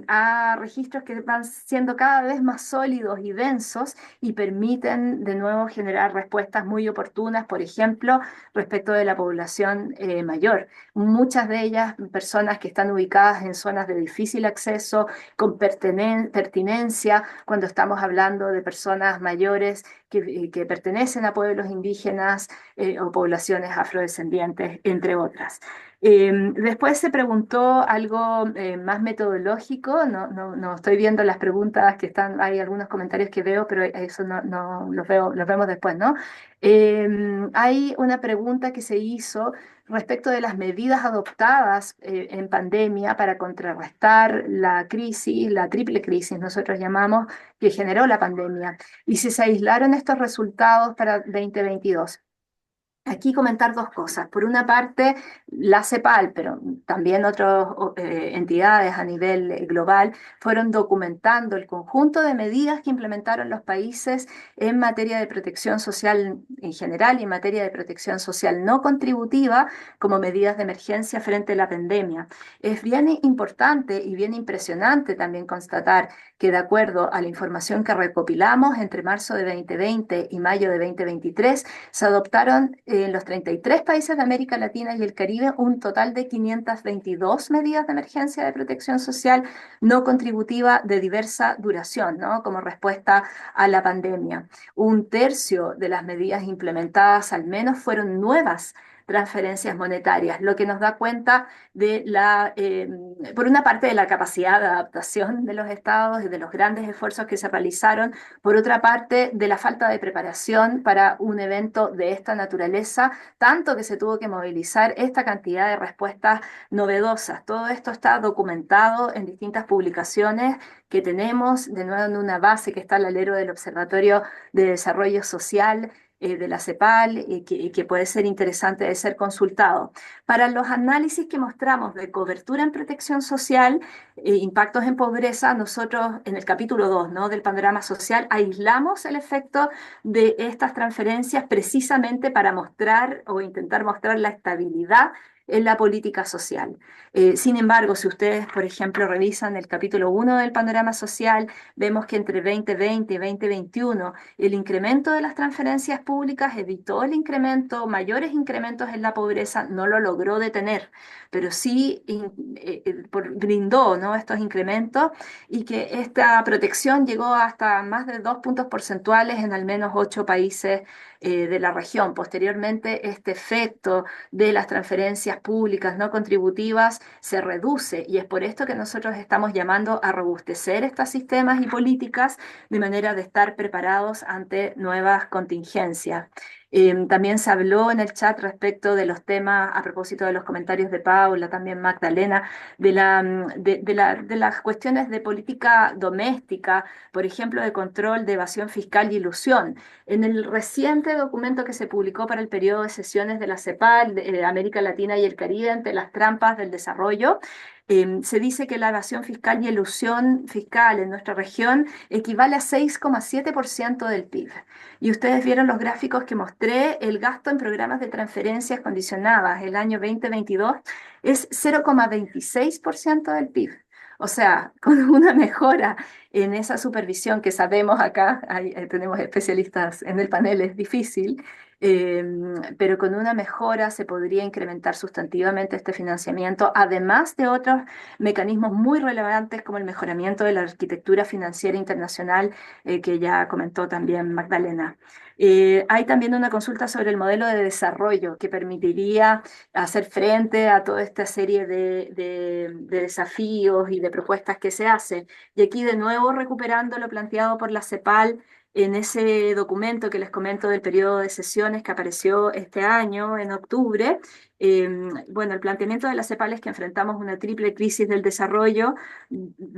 a registros que van siendo cada vez más sólidos y densos y permiten de nuevo generar respuestas muy oportunas, por ejemplo, respecto de la población mayor. Muchas de ellas personas que están ubicadas en zonas de difícil acceso, con pertinencia, cuando estamos hablando de personas mayores que pertenecen a pueblos indígenas o poblaciones afrodescendientes, entre otras. Después se preguntó algo más metodológico, no estoy viendo las preguntas que están, hay algunos comentarios que veo, pero eso no los vemos después, ¿no? Hay una pregunta que se hizo respecto de las medidas adoptadas en pandemia para contrarrestar la crisis, la triple crisis, nosotros llamamos, que generó la pandemia, y si se aislaron estos resultados para 2022. Aquí comentar dos cosas. Por una parte, la CEPAL, pero también otras entidades a nivel global, fueron documentando el conjunto de medidas que implementaron los países en materia de protección social en general y en materia de protección social no contributiva como medidas de emergencia frente a la pandemia. Es bien importante y bien impresionante también constatar que de acuerdo a la información que recopilamos entre marzo de 2020 y mayo de 2023, se adoptaron en los 33 países de América Latina y el Caribe un total de 522 medidas de emergencia de protección social no contributiva de diversa duración, ¿no? Como respuesta a la pandemia. Un tercio de las medidas implementadas al menos fueron nuevas transferencias monetarias, lo que nos da cuenta de por una parte, de la capacidad de adaptación de los estados y de los grandes esfuerzos que se realizaron, por otra parte, de la falta de preparación para un evento de esta naturaleza, tanto que se tuvo que movilizar esta cantidad de respuestas novedosas. Todo esto está documentado en distintas publicaciones que tenemos, de nuevo en una base que está al alero del Observatorio de Desarrollo Social de la CEPAL, que puede ser interesante de ser consultado. Para los análisis que mostramos de cobertura en protección social, impactos en pobreza, nosotros en el capítulo 2, ¿no?, del panorama social, aislamos el efecto de estas transferencias precisamente para mostrar o intentar mostrar la estabilidad en la política social. Sin embargo, si ustedes, por ejemplo, revisan el capítulo 1 del panorama social, vemos que entre 2020 y 2021 el incremento de las transferencias públicas evitó el incremento, mayores incrementos en la pobreza, no lo logró detener, pero sí brindó, ¿no?, estos incrementos, y que esta protección llegó hasta más de 2 puntos porcentuales en al menos 8 países de la región. Posteriormente, este efecto de las transferencias públicas no contributivas se reduce, y es por esto que nosotros estamos llamando a robustecer estos sistemas y políticas de manera de estar preparados ante nuevas contingencias. También se habló en el chat respecto de los temas, a propósito de los comentarios de Paula, también Magdalena, de las cuestiones de política doméstica, por ejemplo, de control de evasión fiscal y ilusión. En el reciente documento que se publicó para el periodo de sesiones de la CEPAL, de América Latina y el Caribe, ante las trampas del desarrollo, se dice que la evasión fiscal y elusión fiscal en nuestra región equivale a 6,7% del PIB. Y ustedes vieron los gráficos que mostré, el gasto en programas de transferencias condicionadas el año 2022 es 0,26% del PIB. O sea, con una mejora en esa supervisión que sabemos acá, tenemos especialistas en el panel, es difícil, eh, pero con una mejora se podría incrementar sustantivamente este financiamiento, además de otros mecanismos muy relevantes como el mejoramiento de la arquitectura financiera internacional, que ya comentó también Magdalena. Hay también una consulta sobre el modelo de desarrollo que permitiría hacer frente a toda esta serie de desafíos y de propuestas que se hacen. Y aquí de nuevo recuperando lo planteado por la CEPAL en ese documento que les comento del periodo de sesiones que apareció este año, en octubre. Bueno, el planteamiento de la CEPAL es que enfrentamos una triple crisis del desarrollo,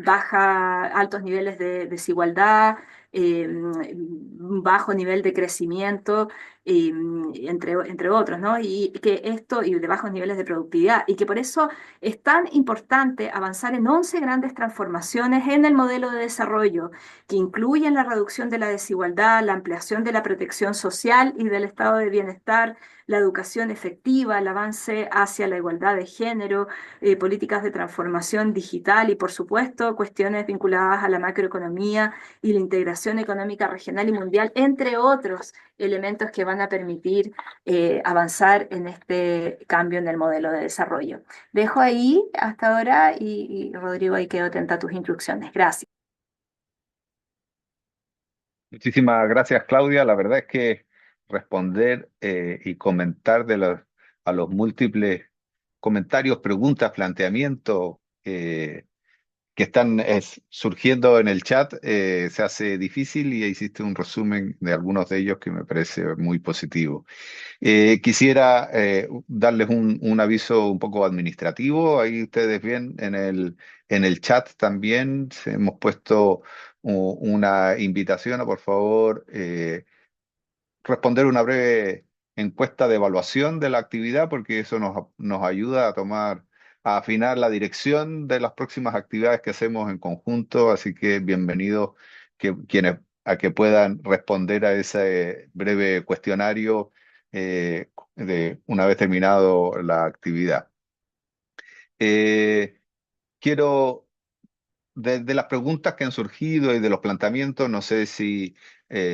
altos niveles de desigualdad, un bajo nivel de crecimiento, entre otros, ¿no? Y que esto, y de bajos niveles de productividad, y que por eso es tan importante avanzar en 11 grandes transformaciones en el modelo de desarrollo, que incluyen la reducción de la desigualdad, la ampliación de la protección social y del estado de bienestar, la educación efectiva, el avance hacia la igualdad de género, políticas de transformación digital y, por supuesto, cuestiones vinculadas a la macroeconomía y la integración económica regional y mundial, entre otros elementos que van a permitir avanzar en este cambio en el modelo de desarrollo. Dejo ahí hasta ahora y Rodrigo, ahí quedo atenta a tus instrucciones. Gracias. Muchísimas gracias, Claudia. La verdad es que responder y comentar a los múltiples comentarios, preguntas, planteamientos que están surgiendo en el chat se hace difícil, y hiciste un resumen de algunos de ellos que me parece muy positivo. Quisiera darles un aviso un poco administrativo. Ahí ustedes ven en el chat también hemos puesto una invitación a, por favor, responder una breve encuesta de evaluación de la actividad, porque eso nos ayuda a afinar la dirección de las próximas actividades que hacemos en conjunto. Así que bienvenidos a que puedan responder a ese breve cuestionario una vez terminado la actividad. Quiero de las preguntas que han surgido y de los planteamientos, no sé si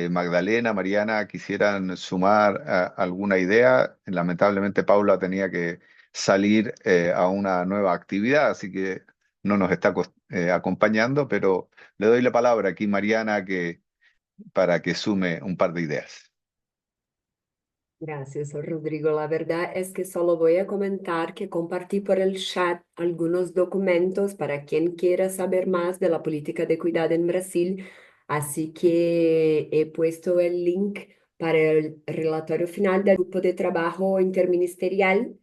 Magdalena, Mariana quisieran sumar alguna idea. Lamentablemente Paula tenía que salir a una nueva actividad, así que no nos está acompañando, pero le doy la palabra aquí, Mariana, para que sume un par de ideas. Gracias, Rodrigo. La verdad es que solo voy a comentar que compartí por el chat algunos documentos para quien quiera saber más de la política de cuidado en Brasil. Así que he puesto el link para el relatorio final del grupo de trabajo interministerial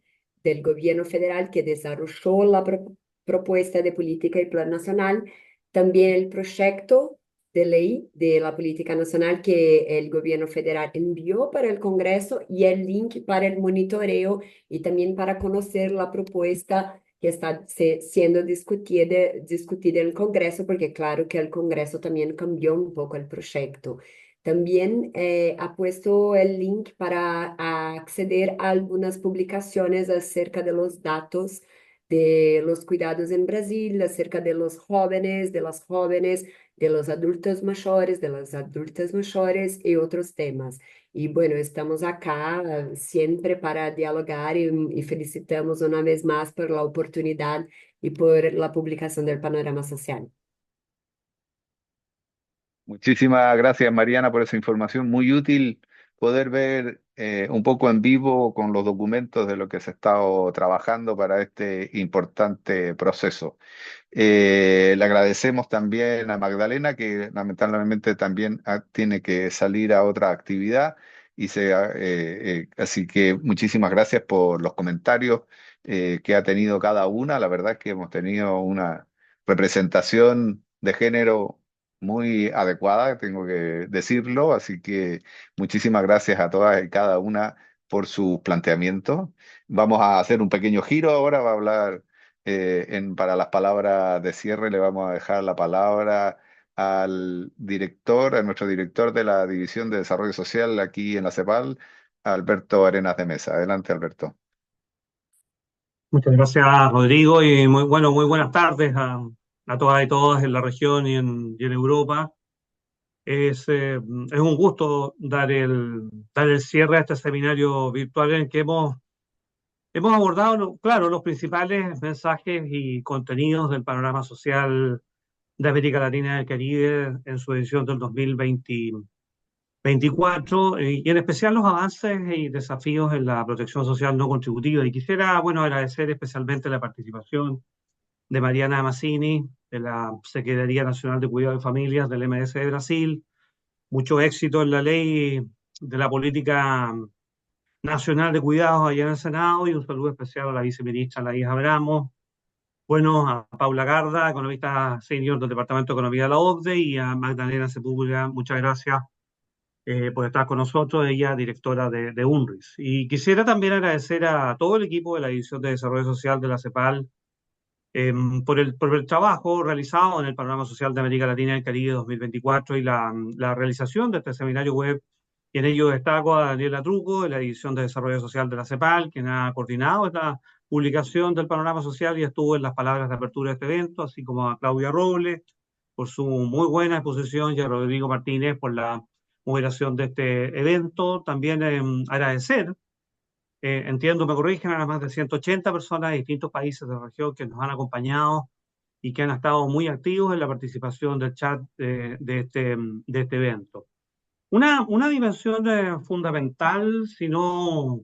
del gobierno federal que desarrolló la propuesta de política y plan nacional. También el proyecto de ley de la política nacional que el gobierno federal envió para el Congreso y el link para el monitoreo y también para conocer la propuesta que está siendo discutida en el Congreso, porque claro que el Congreso también cambió un poco el proyecto. También ha puesto el link para acceder a algunas publicaciones acerca de los datos de los cuidados en Brasil, acerca de los jóvenes, de las jóvenes, de los adultos mayores, de las adultas mayores y otros temas. Y bueno, estamos acá siempre para dialogar y felicitamos una vez más por la oportunidad y por la publicación del panorama social. Muchísimas gracias, Mariana, por esa información. Muy útil poder ver un poco en vivo con los documentos de lo que se ha estado trabajando para este importante proceso. Le agradecemos también a Magdalena, que lamentablemente también tiene que salir a otra actividad. Así que muchísimas gracias por los comentarios que ha tenido cada una. La verdad es que hemos tenido una representación de género muy adecuada, tengo que decirlo. Así que muchísimas gracias a todas y cada una por sus planteamientos. Vamos a hacer un pequeño giro ahora, va a hablar para las palabras de cierre le vamos a dejar la palabra al director, a nuestro director de la División de Desarrollo Social aquí en la CEPAL, Alberto Arenas de Mesa. Adelante, Alberto. Muchas gracias, Rodrigo, y muy buenas tardes a todas y todos en la región y en Europa. Es un gusto dar el cierre a este seminario virtual en que hemos abordado, claro, los principales mensajes y contenidos del panorama social de América Latina y el Caribe en su edición del 2024, y en especial los avances y desafíos en la protección social no contributiva. Y quisiera, agradecer especialmente la participación de Mariana Mazzini, de la Secretaría Nacional de Cuidado de Familias del MS de Brasil. Mucho éxito en la ley de la política nacional de cuidados allá en el Senado, y un saludo especial a la viceministra Laís Abramo. Bueno, a Paula Garda, economista senior del Departamento de Economía de la OCDE, y a Magdalena Sepúlveda, muchas gracias por estar con nosotros, ella directora de UNRWIS. Y quisiera también agradecer a todo el equipo de la División de Desarrollo Social de la CEPAL por el trabajo realizado en el Panorama Social de América Latina y el Caribe 2024 y la realización de este seminario web. Y en ello destaco a Daniela Truco, de la División de Desarrollo Social de la CEPAL, quien ha coordinado esta publicación del Panorama Social y estuvo en las palabras de apertura de este evento, así como a Claudia Robles por su muy buena exposición y a Rodrigo Martínez por la moderación de este evento. También agradecer, entiendo, me corrigen, a las más de 180 personas de distintos países de la región que nos han acompañado y que han estado muy activos en la participación del chat de este evento. Una dimensión fundamental, si no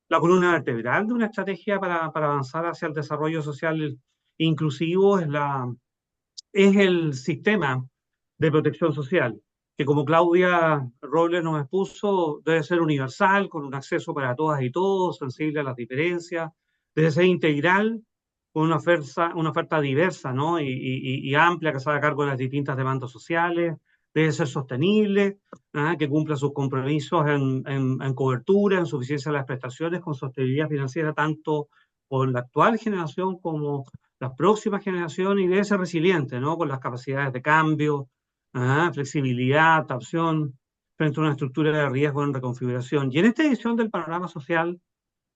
la columna vertebral de una estrategia para avanzar hacia el desarrollo social inclusivo, es el sistema de protección social, que como Claudia Robles nos expuso, debe ser universal, con un acceso para todas y todos, sensible a las diferencias, debe ser integral, con una oferta diversa, ¿no? y amplia, que se haga cargo de las distintas demandas sociales, debe ser sostenible, que cumpla sus compromisos en cobertura, en suficiencia de las prestaciones, con sostenibilidad financiera, tanto por la actual generación como las próximas generaciones, y debe ser resiliente, ¿no? Con las capacidades de cambio, flexibilidad, adaptación frente a una estructura de riesgo en reconfiguración. Y en esta edición del Panorama Social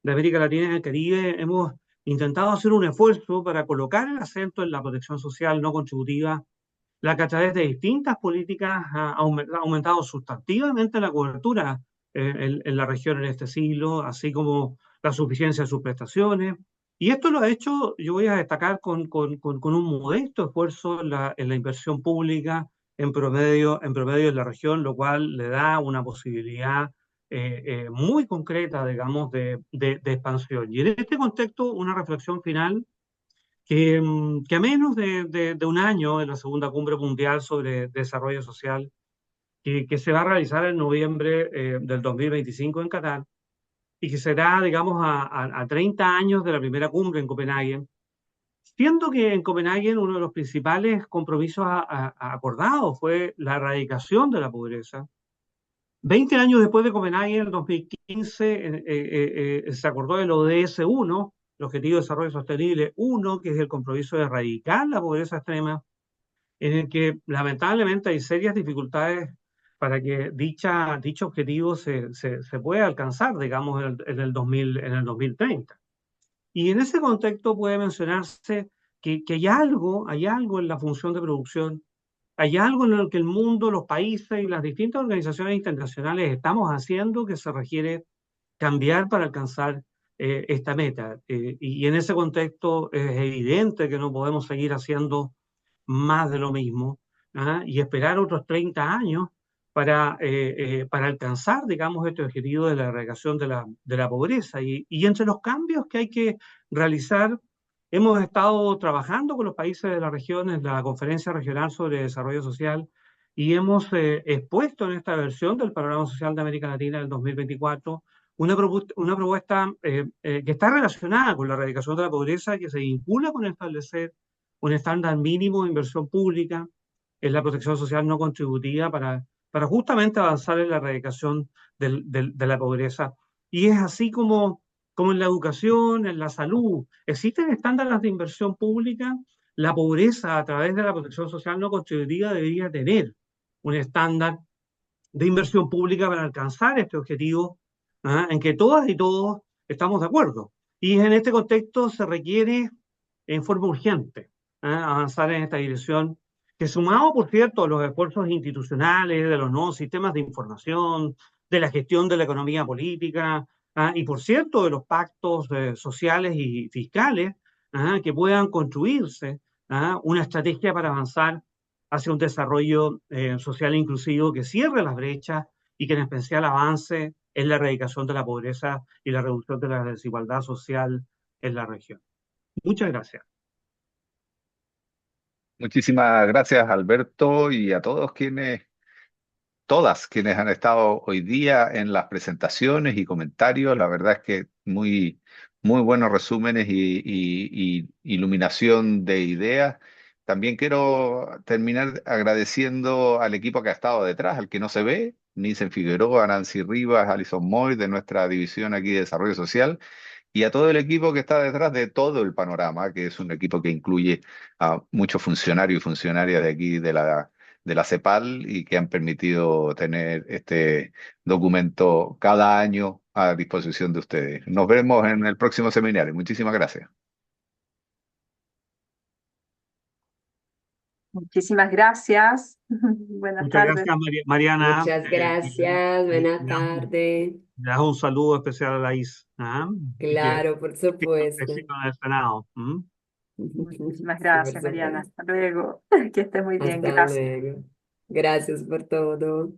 de América Latina y el Caribe hemos intentado hacer un esfuerzo para colocar el acento en la protección social no contributiva, la que a través de distintas políticas ha aumentado sustantivamente la cobertura en la región en este siglo, así como la suficiencia de sus prestaciones. Y esto lo ha hecho, yo voy a destacar, con un modesto esfuerzo en la inversión pública en promedio en la región, lo cual le da una posibilidad muy concreta, digamos, de expansión. Y en este contexto, una reflexión final que a menos de un año de la segunda cumbre mundial sobre desarrollo social, que se va a realizar en noviembre del 2025 en Qatar, y que será, digamos, a 30 años de la primera cumbre en Copenhague, siendo que en Copenhague uno de los principales compromisos acordados fue la erradicación de la pobreza. 20 años después de Copenhague, en el 2015, se acordó del ODS 1, el Objetivo de Desarrollo Sostenible 1, que es el compromiso de erradicar la pobreza extrema, en el que lamentablemente hay serias dificultades para que dicho objetivo se pueda alcanzar, digamos, en el 2030. Y en ese contexto puede mencionarse que hay algo en la función de producción, hay algo en lo que el mundo, los países y las distintas organizaciones internacionales estamos haciendo que se requiere cambiar para alcanzar esta meta. Y en ese contexto es evidente que no podemos seguir haciendo más de lo mismo, ¿ah? Y esperar otros 30 años para alcanzar, digamos, este objetivo de la erradicación de la pobreza. Y entre los cambios que hay que realizar, hemos estado trabajando con los países de la región en la Conferencia Regional sobre Desarrollo Social y hemos expuesto en esta versión del Panorama Social de América Latina del 2024 una propuesta que está relacionada con la erradicación de la pobreza, que se vincula con establecer un estándar mínimo de inversión pública en la protección social no contributiva para justamente avanzar en la erradicación de la pobreza. Y es así como en la educación, en la salud, existen estándares de inversión pública. La pobreza a través de la protección social no contributiva debería tener un estándar de inversión pública para alcanzar este objetivo, ¿ah? En que todas y todos estamos de acuerdo. Y en este contexto se requiere en forma urgente avanzar en esta dirección, que sumado, por cierto, a los esfuerzos institucionales, de los nuevos sistemas de información, de la gestión de la economía política, y por cierto, de los pactos sociales y fiscales que puedan construirse una estrategia para avanzar hacia un desarrollo social inclusivo que cierre las brechas y que en especial avance en la erradicación de la pobreza y la reducción de la desigualdad social en la región. Muchas gracias. Muchísimas gracias, Alberto, y a todas quienes han estado hoy día en las presentaciones y comentarios. La verdad es que muy buenos resúmenes y iluminación de ideas. También quiero terminar agradeciendo al equipo que ha estado detrás, al que no se ve, Nissen Figueroa, Nancy Rivas, Alison Moy, de nuestra división aquí de Desarrollo Social, y a todo el equipo que está detrás de todo el panorama, que es un equipo que incluye a muchos funcionarios y funcionarias de aquí de la CEPAL y que han permitido tener este documento cada año a disposición de ustedes. Nos vemos en el próximo seminario. Muchísimas gracias. Muchísimas gracias. Buenas Muchas tardes. gracias, Mariana. Muchas gracias, buena tarde. Le das un saludo especial a la IS. Claro, por supuesto. Éxito en el Senado. Muchísimas Sí, por gracias, Mariana. supuesto. Hasta luego. Que estés muy bien. Hasta Gracias. luego. Gracias por todo.